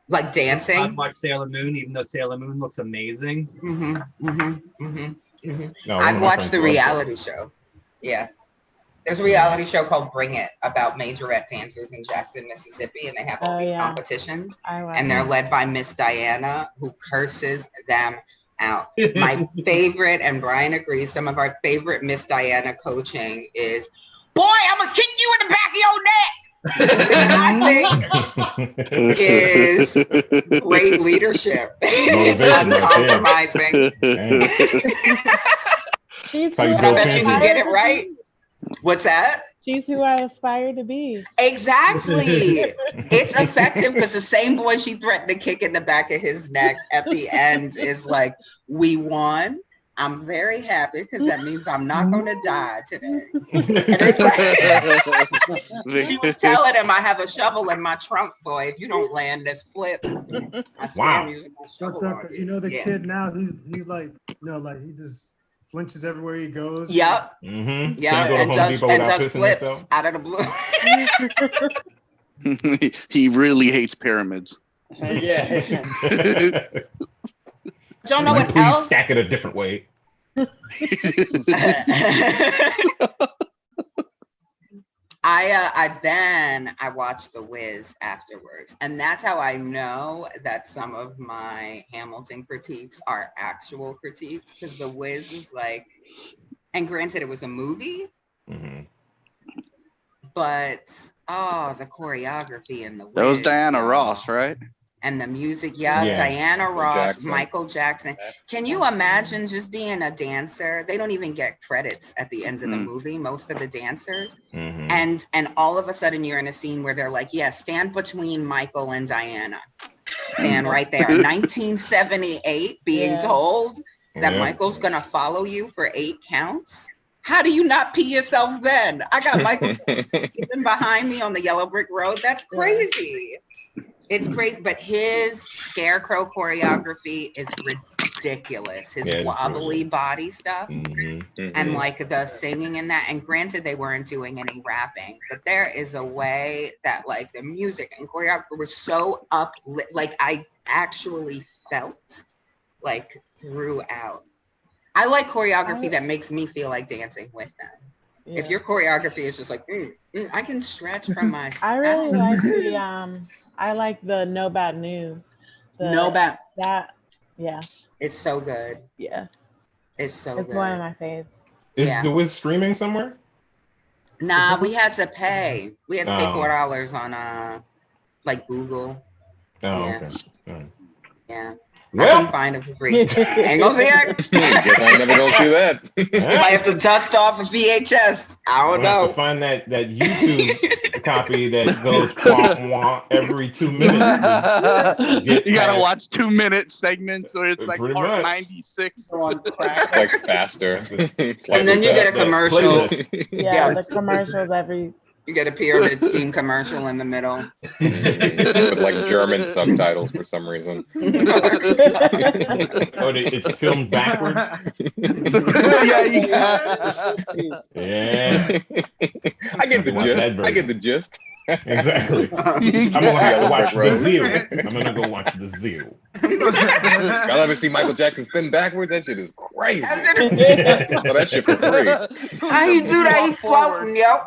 Like dancing. I've watched Sailor Moon, even though Sailor Moon looks amazing. I've watched the reality show. Yeah. There's a reality show called Bring It about majorette dancers in Jackson, Mississippi, and they have all these competitions, and they're led by Miss Diana, who curses them out. My favorite, and Brian agrees, some of our favorite Miss Diana coaching is, boy, I'm gonna kick you in the back of your neck. I think is great leadership. It's uncompromising. I bet you he did it right. What's that? She's who I aspire to be. Exactly. It's effective because the same boy she threatened to kick in the back of his neck at the end is like, we won. I'm very happy because that means I'm not going to die today. And it's like, she was telling him, I have a shovel in my trunk, boy. If you don't land this flip, I swear I'm using my shovel. Because the kid now, he's like, like he just flinches everywhere he goes. Yep. Mm-hmm. Yeah, and does flips out of the blue. He really hates pyramids. Yeah. Don't know what please else? Stack it a different way. I watched The Wiz afterwards, and that's how I know that some of my Hamilton critiques are actual critiques, because The Wiz is like, and granted it was a movie, but the choreography in The Wiz. That was Diana Ross, right? And the music, Diana Ross, Michael Jackson. Can you imagine just being a dancer? They don't even get credits at the end of the movie, most of the dancers. And all of a sudden you're in a scene where they're like, stand between Michael and Diana. Stand right there. 1978, being told that Michael's gonna follow you for 8 counts. How do you not pee yourself then? I got Michael sitting behind me on the yellow brick road. That's crazy. It's crazy, but his scarecrow choreography is ridiculous. His wobbly body stuff and like the singing in that. And granted, they weren't doing any rapping, but there is a way that like the music and choreography was so uplit. Like I actually felt like throughout. I like choreography that makes me feel like dancing with them. Yeah. If your choreography is just like, I can stretch from my. I really like the I like the No Bad News. No Bad. That, it's so good. Yeah. It's so good. It's one of my faves. Is The Wiz streaming somewhere? Nah, we had to pay. We had to pay $4 on like Google. Okay. Yeah. I couldn't find it for free. Ain't gonna see it. Guess I'm never gonna see that. Might have to dust off a VHS. I don't know. Have to find that YouTube copy that goes wah every 2 minutes. You gotta watch 2-minute segments, so it's like part 96 on crack. Like faster. And then you get a commercial. The commercials every. You get a pyramid scheme commercial in the middle. With like German subtitles for some reason. It's filmed backwards? Yeah. I get the gist. Exactly. I'm gonna watch The Zeal. I'm gonna go watch The Zeal. Y'all ever see Michael Jackson spin backwards? That shit is crazy. Oh, that shit for free. How you do that? He's floating, yo.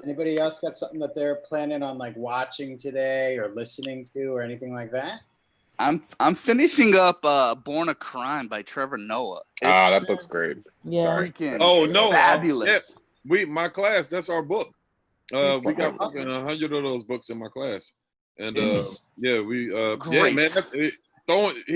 Anybody else got something that they're planning on like watching today or listening to or anything like that? I'm finishing up Born a Crime by Trevor Noah. That looks great. Yeah. Fabulous. My class, that's our book. We got fucking 100 of those books in my class. And he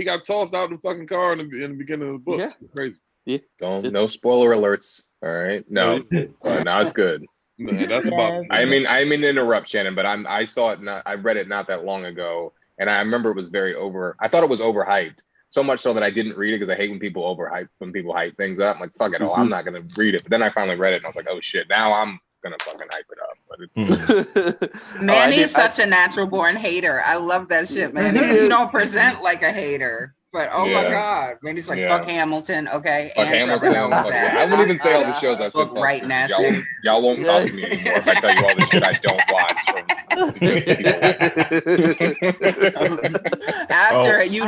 got tossed out the fucking car in the beginning of the book. Yeah. Crazy. Yeah. No spoiler alerts. All right. No. Now it's good. No, that's about. I mean to interrupt, Shannon, but I saw it. I read it not that long ago, and I remember it was I thought it was overhyped, so much so that I didn't read it because I hate when people hype things up. I'm like, fuck it all, I'm not gonna read it. But then I finally read it, and I was like, oh shit, now I'm gonna fucking hype it up. But it's Manny's such a natural born hater. I love that shit, man. You don't present like a hater. But my God, Manny's like, fuck Hamilton, okay? Fuck Hamilton. I wouldn't even say all the shows I've said. Right now, y'all won't talk to me anymore if I tell you all the shit I don't watch. After you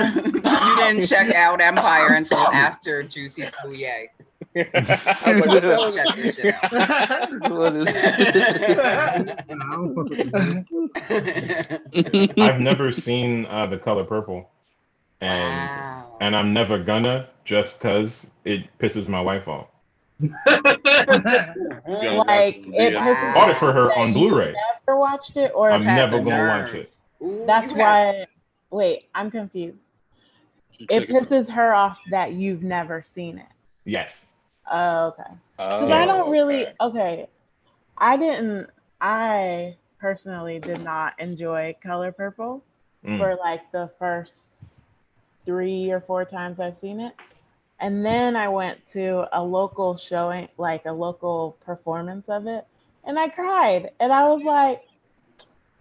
didn't check out Empire until after Juicy Spouye. I've never seen The Color Purple. And I'm never gonna, just because it pisses my wife off. Bought it for her on Blu-ray. Never watched it, or I'm never gonna watch it. That's why. Wait, I'm confused. It pisses her off that you've never seen it. Yes. Oh, okay. Because I don't really. Okay, I personally did not enjoy Color Purple. for like the first 3 or 4 times I've seen it. And then I went to a local showing, like a local performance of it, and I cried. And I was like,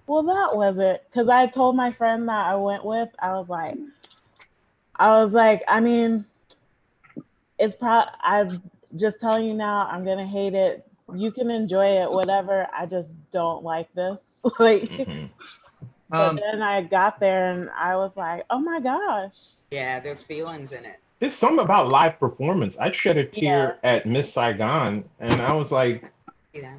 well, that was it. Because I told my friend that I went with, I was like, I mean, it's probably, I'm just telling you now, I'm going to hate it. You can enjoy it, whatever. I just don't like this. Like, but then I got there and I was like, oh my gosh. Yeah, there's feelings in it. There's something about live performance. I shed a tear at Miss Saigon, and I was like,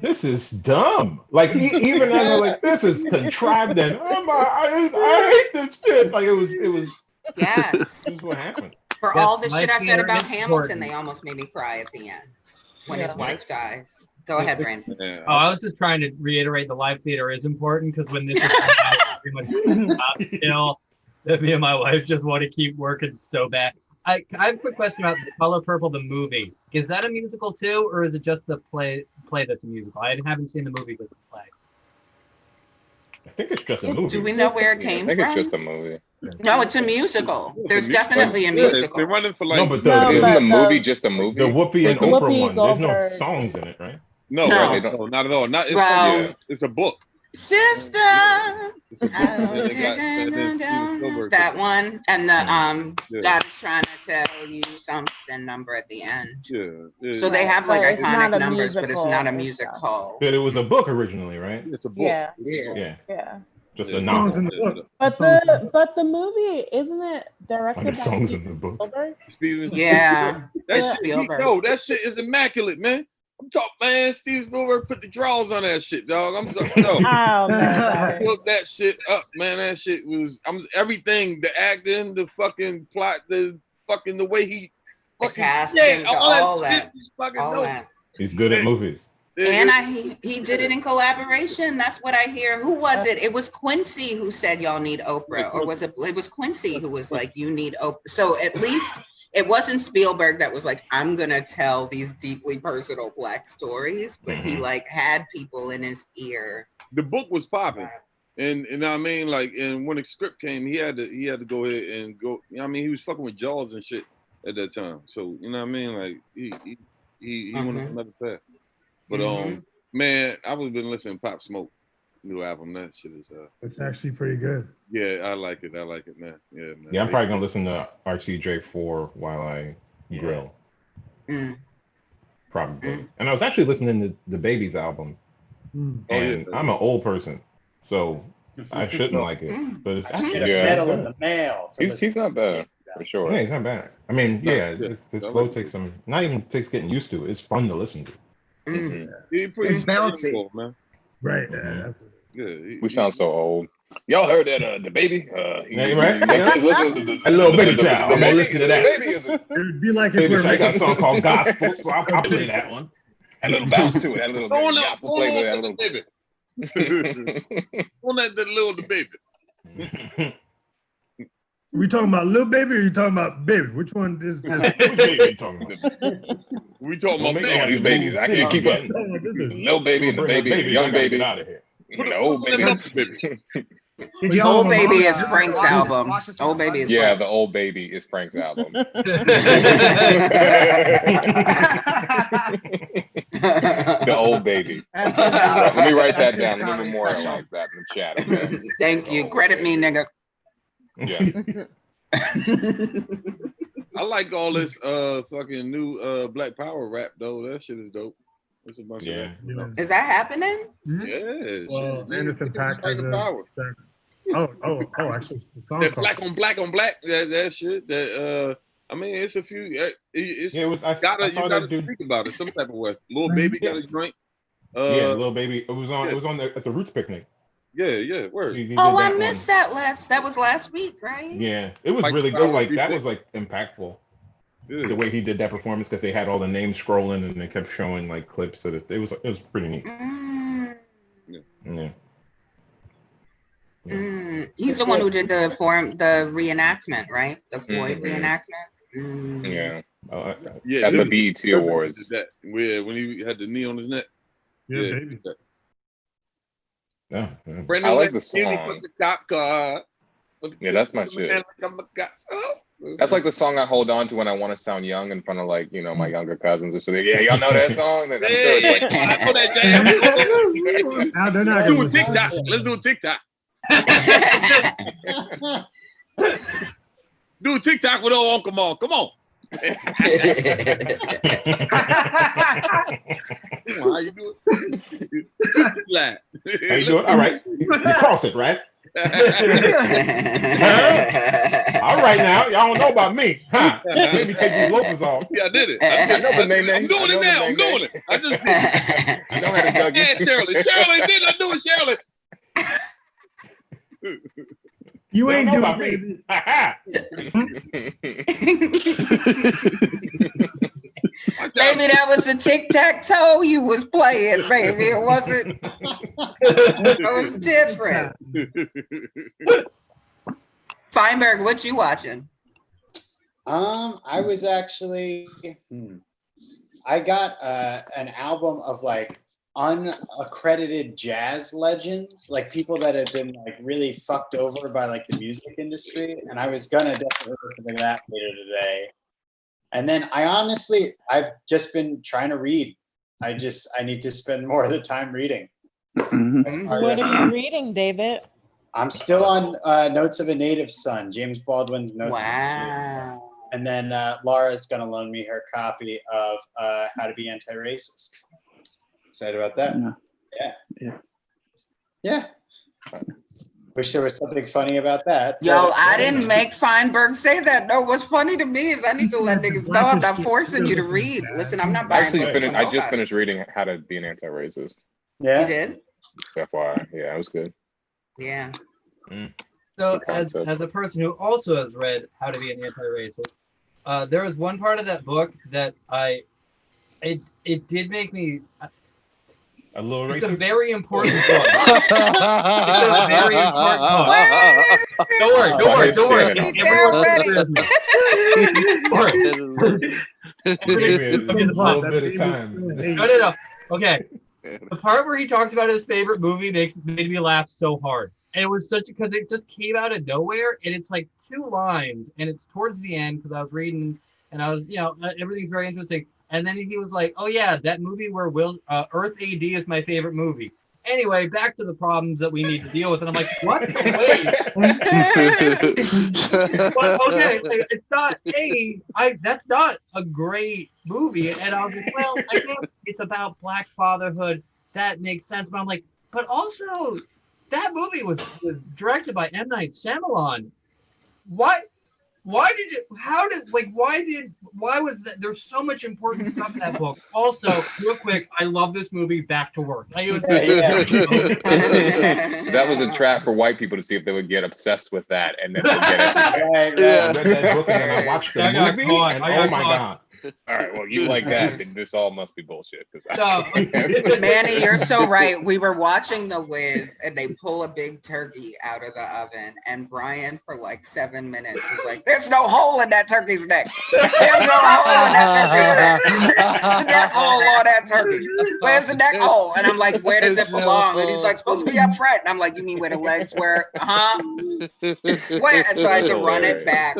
this is dumb. Like, even as I was like, this is contrived, and I hate this shit. Like, it was. Yes. This is what happened. For all the shit I said about Hamilton, they almost made me cry at the end when his wife dies. Go ahead, Brandon. Oh, I was just trying to reiterate the live theater is important because when this is pretty much still, that me and my wife just want to keep working so bad. I have a quick question about The Color Purple, the movie. Is that a musical too, or is it just the play that's a musical? I haven't seen the movie with the play. I think it's just a movie. Do we know where it came from? I think it's just a movie. No, it's a musical. There's definitely a musical. They're running for like. No, but isn't the movie just a movie? The Whoopi and The Oprah Whoopi one. There's no Goldberg. songs in it, right? No, not at all. Not it's a book. Sister. It's a book. And they got Steven Spielberg. That one and the God is trying to tell you something number at the end. Yeah. So they have like But it's iconic not a numbers, but it's musical not a and musical. But it was a book originally, right? It's a book. Yeah. Yeah. Just Yeah. a novel. Songs in the book. But the movie, isn't it directed by There's songs in Steven the book. Spielberg? Yeah. That shit, Spielberg. that shit is immaculate, man. I'm talking, man. Steve Spielberg put the draws on that shit, dog. I'm sorry. No. I don't know about it. Built that shit up, man. That shit was everything, the acting, the fucking plot, the way he fucking casting, all shit that. was fucking All dope. that. He's good at movies. And he did it in collaboration. That's what I hear. Who was it? It was Quincy who said y'all need Oprah, or was it? It was Quincy who was like, you need Oprah. So at least it wasn't Spielberg that was like, I'm gonna tell these deeply personal Black stories, but he like had people in his ear. The book was popping, and I mean, like, and when the script came, he had to go ahead and go. I mean, he was fucking with Jaws and shit at that time. So you know what I mean? Like he went on another path. But man, I've been listening to Pop Smoke new album. That shit is It's actually pretty good. Yeah, I like it, man. Yeah, man. Yeah, I'm probably gonna listen to RTJ4 while I grill. Probably. And I was actually listening to the Baby's album. And I'm an old person, so I shouldn't like it. But it's actually Metal in the mail. He's not bad for sure. Yeah, he's not bad. I mean, this flow takes some, not even takes getting used to. It's fun to listen to. It's bouncy, man. Right. Yeah, we sound so old. Y'all heard that the baby? Right? Listen to A little baby child. I'm gonna listen to that. It'd be like if Baby we're Child got a song called Gospel, so I'll play that one. Had a little bounce to it. Had a little gospel flavor. Had a little baby. On that little baby. We talking about Lil Baby or you talking about Baby? Which one is this? Which baby you talking about? We talking about all these babies. I can't keep up. Little baby and the baby, young baby. Out of here. The old baby. Old Baby is Frank's album. Old Baby is the Old Baby is Frank's album. The Old Baby. Let me write that down. Let me memorialize that in the chat. Okay? Thank you. Credit me, nigga. Yeah. I like all this fucking new Black Power rap though. That shit is dope. It's a bunch of that. Is that happening? Yeah. Well, Anderson .Paak has power. Actually, the song's That black on black on black. That shit. That I mean, it's a few. It's I saw that dude think about it some type of way. Lil Baby got a joint. Lil Baby. It was on at the Roots picnic. Yeah. Word. He Oh, did I that missed one. that was last week, right? Yeah, it was really good. Like that was like impactful. The way he did that performance, because they had all the names scrolling and they kept showing like clips. So it was pretty neat. Yeah. He's the one who did the reenactment, right? The Floyd reenactment. Yeah. Yeah. At the BET Awards. That when he had the knee on his neck. Yeah, baby. Brandon, I like the song. Put the cop car. Yeah, that's my shit. That's like the song I hold on to when I want to sound young in front of like, you know, my younger cousins or something. Yeah, y'all know that song? Then I'm good. Like, I know that damn. Now they're not Let's do gonna a TikTok. Let's do a TikTok. Do a TikTok with old Uncle Mal. Come on. How you doing? How you doing? All right. You cross it, right? All right now. Y'all don't know about me. Huh? Let me take these loafers off. Yeah, I did it. I know the name. I'm doing it now. I'm doing it. I just did it. I know how to Dougie. Yeah, Shirley. Shirley, didn't I do it, Shirley? You ain't know doing about me. Baby, that was a tic-tac-toe you was playing, baby. It wasn't. It was different. Feinberg, what you watching? I was actually, I got an album of like unaccredited jazz legends, like people that had been like really fucked over by like the music industry, and I was gonna definitely listen to that later today. And then I've just been trying to read. I need to spend more of the time reading. What are you reading, David? I'm still on Notes of a Native Son, James Baldwin's Notes. Wow. And then Laura's gonna loan me her copy of How to Be Anti-Racist. Excited about that. Yeah. Wish there was something funny about that. Yo, I didn't make Feinberg say that. No, what's funny to me is I need to let niggas know I'm not forcing you to read. Listen, I'm not buying books. I just finished reading How to Be an Anti-Racist. Yeah. You did? FYI. Yeah, it was good. Yeah. So as a person who also has read How to Be an Anti-Racist, there was one part of that book that it did make me a little racist. It's a very important book. It's a very important book. Don't worry. Everyone, a little bit of time. No. Okay. The part where he talks about his favorite movie made me laugh so hard. And it was because it just came out of nowhere, and it's like 2 lines, and it's towards the end because I was reading and I was, everything's very interesting. And then he was like, "Oh yeah, that movie where Earth AD is my favorite movie." Anyway, back to the problems that we need to deal with, and I'm like, "What? Wait, okay, it's not that's not a great movie." And I was like, "Well, I guess it's about Black fatherhood. That makes sense." But I'm like, "But also, that movie was directed by M. Night Shyamalan. What? Why was that? There's so much important stuff in that book. Also, real quick, I love this movie, Back to Work. That was a trap for white people to see if they would get obsessed with that and then forget it. I read that book and then I watched the movie and oh my God. All right, well, you like that, then this all must be bullshit. Manny, you're so right. We were watching The Wiz, and they pull a big turkey out of the oven, and Brian, for like 7 minutes, was like, "There's no hole in that turkey's neck. There's no hole in that turkey's neck. There's a neck hole on that turkey. Where's the neck hole?" And I'm like, "Where does it belong?" And he's like, "Supposed to be up front." And I'm like, "You mean where the legs were? Huh? Where?" And so I had to run it back.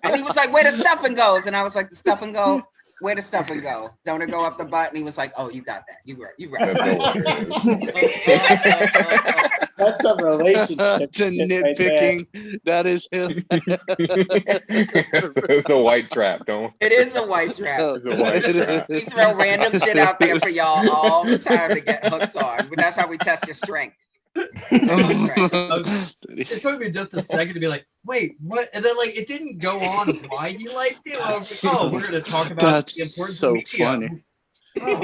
And he was like, "Where the stuffing goes?" And I was like, "The stuffing go? Where the stuffing go? Don't it go up the butt?" And he was like, "Oh, you got that. You right. That's a relationship. That's a nitpicking. That is him. It's a white trap, It is a white trap. It's a white trap. We throw random shit out there for y'all all the time to get hooked on. But that's how we test your strength. It took me just a second to be like, "Wait, what?" And then it didn't go on why he liked it. I was like, "Oh, we're going to talk about the importance of media." Funny.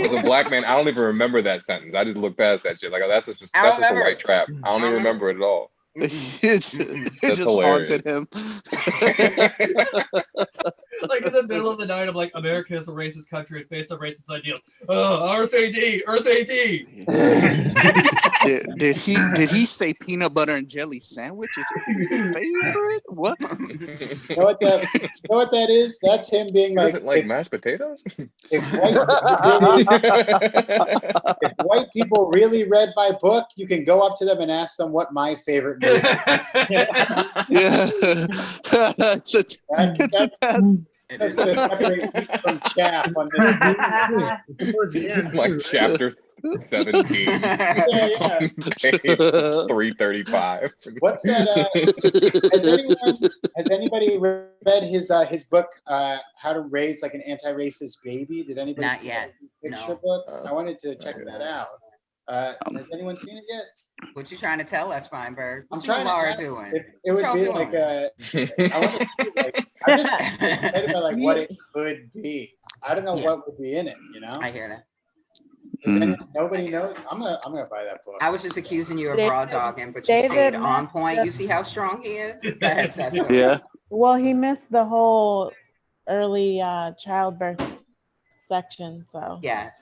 As a black man, I don't even remember that sentence. I just look past that shit. Like, oh, that's just a white trap. I don't even remember it at all. It just haunted him. Like in the middle of the night, I'm like, "America is a racist country. It's based on racist ideals." Earth AD. Did he say peanut butter and jelly sandwich is his favorite? What? You know what that is? That's him being He doesn't like mashed potatoes. If white people really read my book, you can go up to them and ask them what my favorite movie is. Yeah. It's a test. That's going to separate wheat from chaff on this. Like chapter 17, on page 335. What's that? Has anybody read his book, How to Raise Like an Anti-Racist Baby? Did anybody Not see yet. that picture No. book? I wanted to check that out. Has anyone seen it yet? What you trying to tell us, Feinberg? What I'm you trying and Laura to. doing? It would What be y'all like doing? I want to see like I'm just excited about like what it could be. I don't know what would be in it. You know. I hear that. Nobody knows. I'm gonna buy that book. I was just accusing you of David- raw dogging, but you David stayed on missed point. the- You see how strong he is? Go ahead, Cecily. Yeah. Well, he missed the whole early childbirth section, so Yes.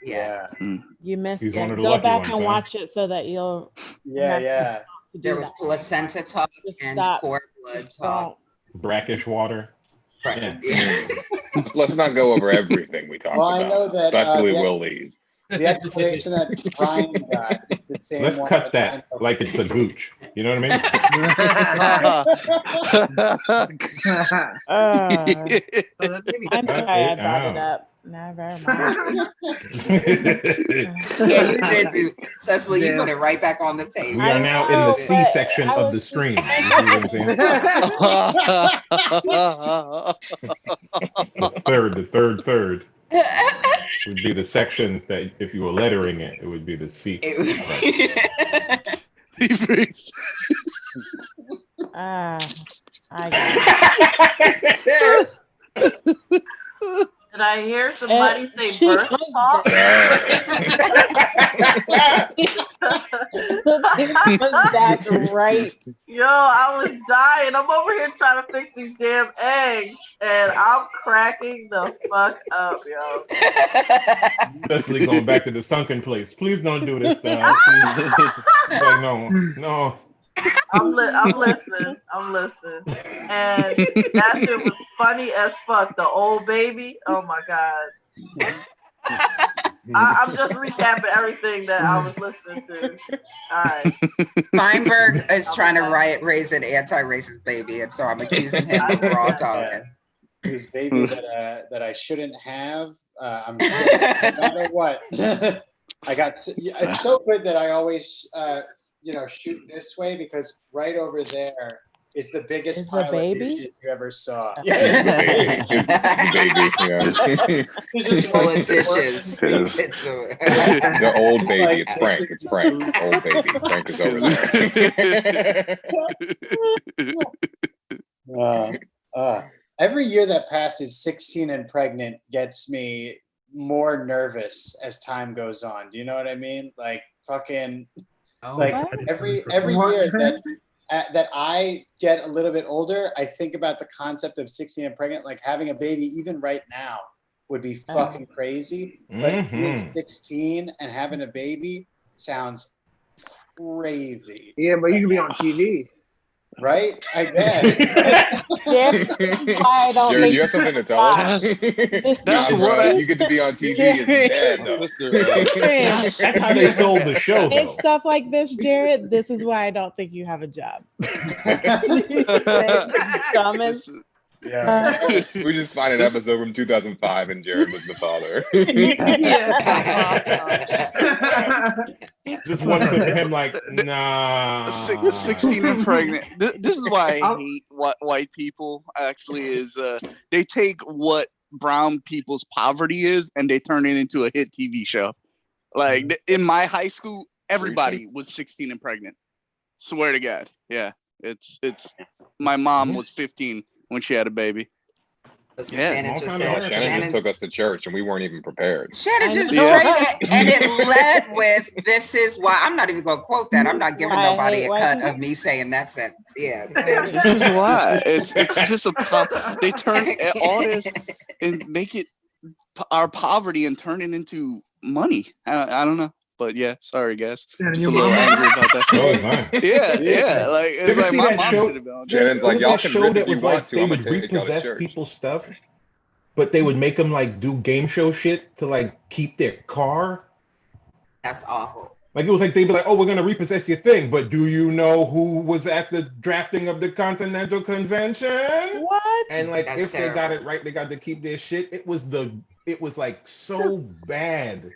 Yes. you missed He's it. one of the Go lucky back ones, and huh? watch it so that you'll Yeah. to do There was that. placenta talk Just and stop. cord blood Just talk. Brackish water. Right. Yeah. Let's not go over everything we talked Well, I know about. that, Cecily the- will leave. The explanation that Brian got is the same Let's one. cut that like it's a gooch. You know what I mean? I'm sorry I brought it up. Never mind. Yeah, you did too. Cecily, you put it right back on the table. We are now in the C section of the stream. You see what I'm saying? The third would be the section that if you were lettering it, it would be the C. I got it. Did I hear somebody say she birth was talk? That's right. Yo, I was dying. I'm over here trying to fix these damn eggs, and I'm cracking the fuck up, yo. Cecily going back to the sunken place. Please don't do this stuff. Like, no. I'm listening. And that shit was funny as fuck. The old baby. Oh my god. I'm just recapping everything that I was listening to. All right. Feinberg is trying to raise an anti-racist baby, and so I'm accusing him of raw dogging. This baby that I shouldn't have. I'm still, no matter what. I got. It's so good that I always shoot this way because right over there is the biggest pile of dishes you ever saw. Yeah, it's the baby. You're just full of dishes. The old baby. It's Frank. It's Frank. Old baby. Frank is over there. Every year that passes, 16 and pregnant gets me more nervous as time goes on. Do you know what I mean? Like fucking. Like every year that I get a little bit older, I think about the concept of 16 and pregnant, like having a baby even right now would be fucking crazy. But being 16 and having a baby sounds crazy. Yeah, but you can be on TV. Right? I guess. Jared, you have something to tell us? That's what you get to be on TV as dad, though. That's how they sold the show, though. It's stuff like this, Jared. This is why I don't think you have a job. Yeah. We just find an episode from 2005 and Jared was the father. Just one clip of him like, nah. 16 and pregnant. This is why I hate white people, actually, is they take what brown people's poverty is and they turn it into a hit TV show. Like in my high school, everybody was 16 and pregnant. Swear to God. Yeah. It's my mom was 15 when she had a baby. Shannon just took us to church and we weren't even prepared. Shannon just straight and it led with, "This is why." I'm not even gonna quote that. I'm not giving nobody a cut of me saying that sentence. Yeah. This is why. It's just they turn all this and make it our poverty and turn it into money. I don't know. But yeah, sorry guys. Yeah, Just a little angry about that. Oh, fine. Yeah. Like it's like my mom should have been on. Shannon's like, y'all can rip if you want to. They I'm would gonna take y'all to repossess church. people's stuff, but they would make them like do game show shit to like keep their car. That's awful. Like it was like they'd be like, "Oh, we're gonna repossess your thing," but do you know who was at the drafting of the Continental Convention? What? And like, That's if terrible. they got it right, they got to keep their shit. It was like so bad.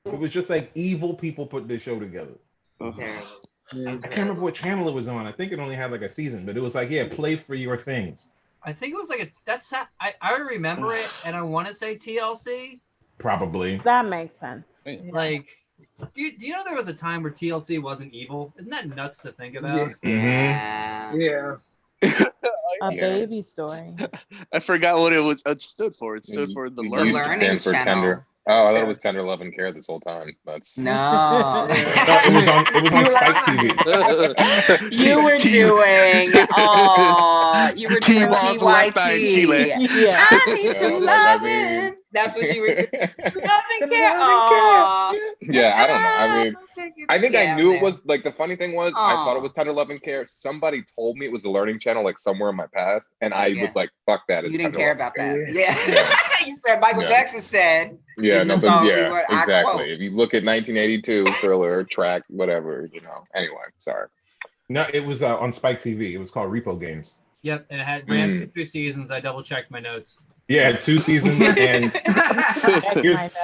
It was just like evil people put this show together. Terrible. I can't remember what channel it was on. I think it only had like a season, but it was like, yeah, play for your things. I think it was like I remember it, and I want to say TLC. Probably. That makes sense. Like, do you know there was a time where TLC wasn't evil? Isn't that nuts to think about? Yeah. A baby story. I forgot what it stood for. It stood for the Learning Channel. Tender. Oh, I thought it was Tender Love and Care this whole time. That's no. It was on Spike TV. You were doing you were doing PYT. Yeah. I need some loving. That's what you were doing. Love and care. Yeah, I don't know. I mean, I think I knew it was like the funny thing was I thought it was Tender Love and Care. Somebody told me it was a Learning Channel like somewhere in my past, and I was like, "Fuck that!" You didn't care about that. Yeah. You said Michael Jackson said. Yeah, in no, the but song yeah, we were, exactly. If you look at 1982 Thriller track, whatever, you know. Anyway, sorry. No, it was on Spike TV. It was called Repo Games. Yep, and it had ran 2 seasons. I double checked my notes. Yeah, 2 seasons, and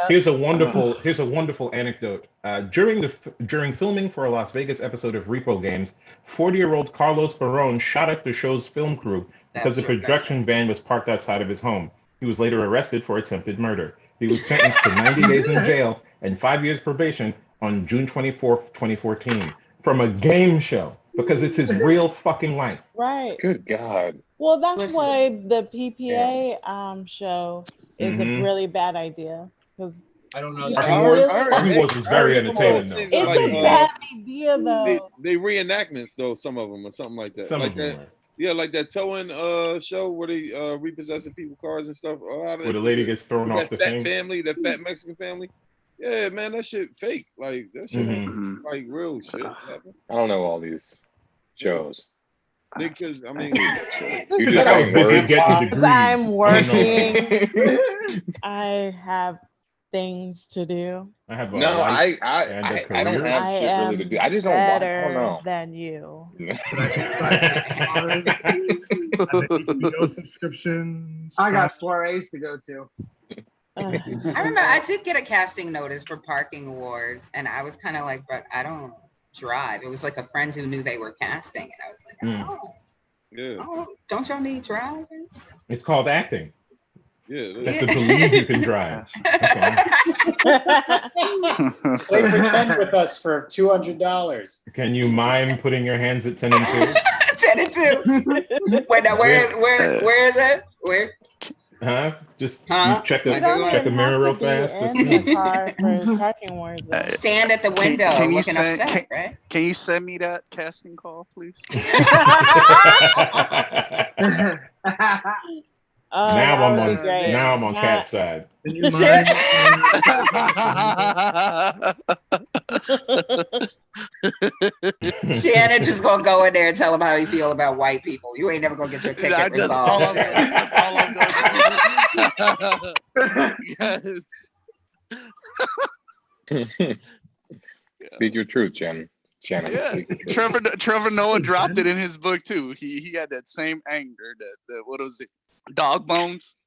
here's a wonderful anecdote. During filming for a Las Vegas episode of Repo Games, 40-year-old Carlos Barone shot at the show's film crew because the production van was parked outside of his home. He was later arrested for attempted murder. He was sentenced to 90 days in jail and 5 years probation on June 24th, 2014, from a game show because it's his real fucking life. Right. Good God. Well, that's why the PPA show is a really bad idea. Because I don't know. Army Wars was very entertaining, though. It's a bad idea, though. They reenactments, though, some of them, or something like that. Some like of them that. were. Yeah, like that towing show where they repossessing people cars and stuff. Where the lady gets thrown off the thing. That fat Mexican family. Yeah, man, that shit fake. Like that shit ain't like real shit. I don't know all these shows. Because I mean, you're just saying words. I'm working. I have things to do. I have I don't have shit really to do. I just don't want. I don't know. Than you. HBO subscriptions. I got soirees to go to. I remember I did get a casting notice for Parking Wars, and I was kind of like, but I don't drive. It was like a friend who knew they were casting, and I was like, oh, don't y'all need drivers? It's called acting. Yeah, you have to believe you can drive. Play pretend with us for $200. Can you mime putting your hands at 10 and 2? 10 and 2. Wait, now where is it? Where? Huh? Just you check a mirror real fast. Stand at the window looking upset, right? Can you send me that casting call, please? Now I'm on Cat's side. Shannon just gonna go in there and tell him how you feel about white people. You ain't never gonna get your ticket resolved. That's all I'm gonna do. Yes. Speak your truth, Shannon. Yeah, Trevor Noah dropped it in his book too. He had that same anger that what was it? Dog bones.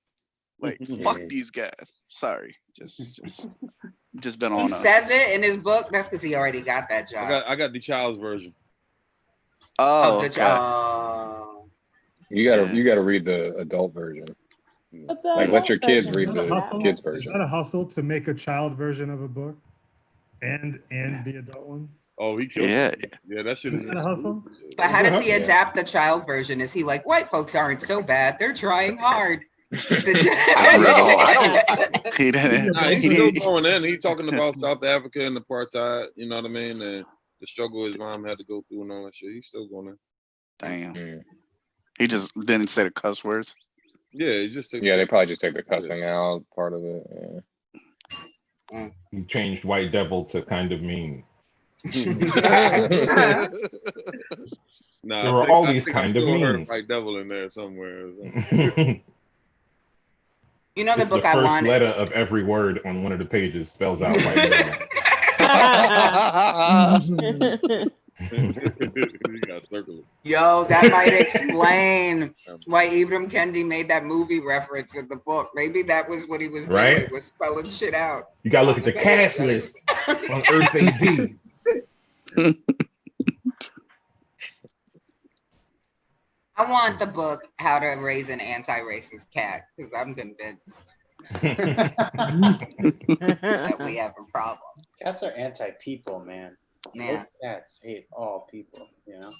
Like fuck these guys. Sorry, just been on. He says it in his book. That's because he already got that job. I got the child's version. Oh, the child. You gotta read the adult version. Like let your kids read the kids version. Is that a hustle to make a child version of a book, and the adult one? Oh, he killed it. Yeah, that shit is a hustle. But how does he adapt the child version? Is he like, white folks aren't so bad, they're trying hard? He's still going in. He's talking about South Africa and apartheid, you know what I mean? And the struggle his mom had to go through and all that shit. He's still going in. Damn. He just didn't say the cuss words. Yeah, he just they probably just take the cussing out part of it. Yeah. He changed white devil to kind of mean. Nah, There were all these kind of means. White devil in there somewhere. You know the It's book the I first wanted. letter of every word on one of the pages spells out white devil. You gotta circle it. Yo, that might explain why Ibram Kendi made that movie reference in the book. Maybe that was what he was doing, was spelling shit out. You gotta look at the cast list on Earth AD. I want the book How to Raise an Anti-Racist Cat, because I'm convinced that we have a problem. Cats are anti-people, man. Yeah. Most cats hate all people, you know?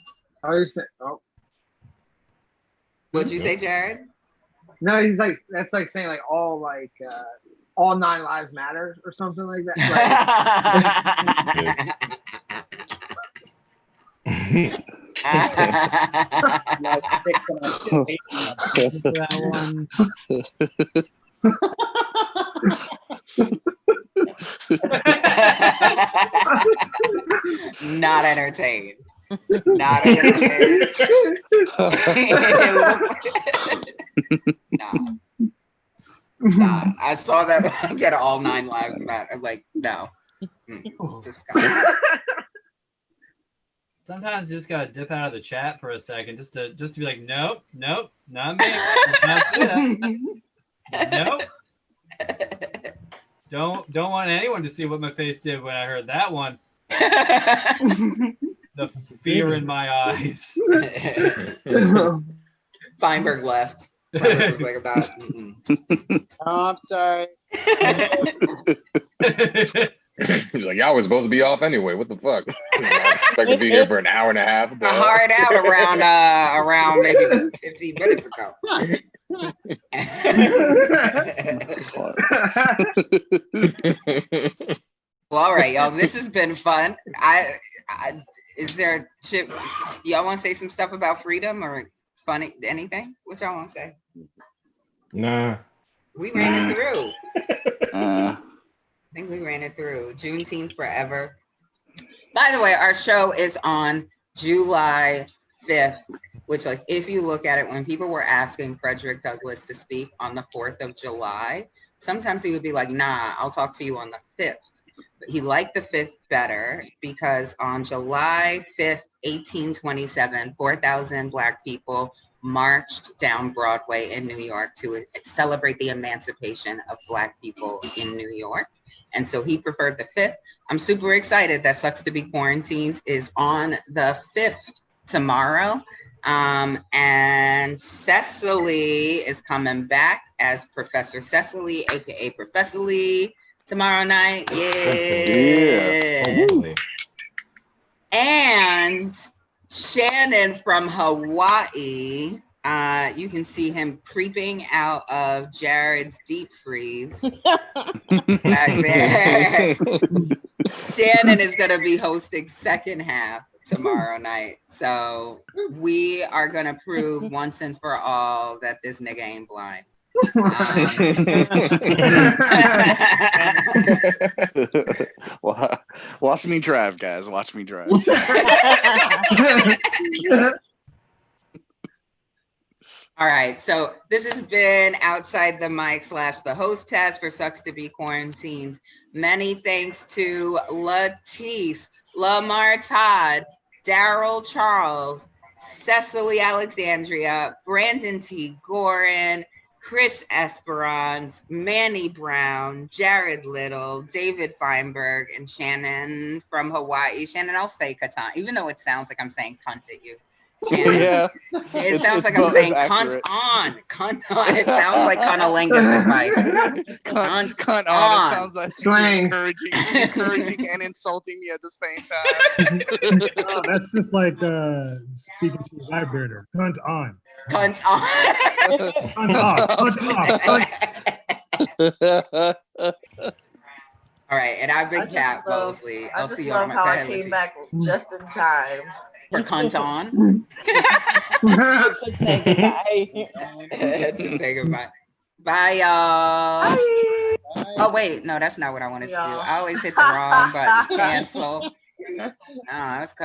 What'd you say, Jarrod? No, he's like, that's like saying like all 9 lives matter or something like that. Not entertained. Not entertained. No. Stop. I saw that get all 9 lives matter. I'm like, no. Disgusting. Sometimes you just gotta dip out of the chat for a second, just to be like, nope, not me. Not nope. Don't want anyone to see what my face did when I heard that one. The fear in my eyes. Feinberg left. Feinberg was like about. Oh, I'm sorry. He's like, y'all was supposed to be off anyway. What the fuck? I expect to be here for an hour and a half. A hard out around maybe 15 minutes ago. Well, all right, y'all. This has been fun. Is there y'all want to say some stuff about freedom or funny anything? What y'all want to say? Nah. We ran it through. I think we ran it through. Juneteenth forever. By the way, our show is on July 5th, which, like, if you look at it, when people were asking Frederick Douglass to speak on the 4th of July, sometimes he would be like, nah, I'll talk to you on the 5th. But he liked the 5th better because on July 5th, 1827, 4,000 Black people marched down Broadway in New York to celebrate the emancipation of Black people in New York. And so he preferred the 5th. I'm super excited that Sucks to Be Quarantined is on the 5th tomorrow. And Cecily is coming back as Professor Cecily, aka Professor Lee, tomorrow night. Yeah. Oh, and Shannon from Hawaii, you can see him creeping out of Jarrod's deep freeze back there. Shannon is going to be hosting second half tomorrow night. So we are going to prove once and for all that this nigga ain't blind. Watch me drive, guys. Watch me drive. All right, so this has been Outside the Mic / the host test for Sucks to Be Quarantined. Many thanks to LaTice, Lamarr Todd, Darryl Charles, Cecily Alexandria, Brandon T. Gorin, Chris Esperance, Manny Brown, Jarrod Little, David Feinberg, and Shannon from Hawaii. Shannon, I'll say Katan, even though it sounds like I'm saying cunt at you. Shannon, yeah. It sounds like I'm saying cunt on. Cunt on. It sounds like cunnilingus advice. Cunt on. It sounds like slang. Encouraging and insulting me at the same time. Oh, that's just like speaking to a vibrator. Cunt on. Cunt on. Cunt off. Cunt off. All right, and I've been Cat Mosley. I'll see you on my how I came back just in time. For cunt on. To say goodbye. To say goodbye. Bye, y'all. Bye. Oh wait, no, that's not what I wanted to do. I always hit the wrong button. Cancel. No, that's cut.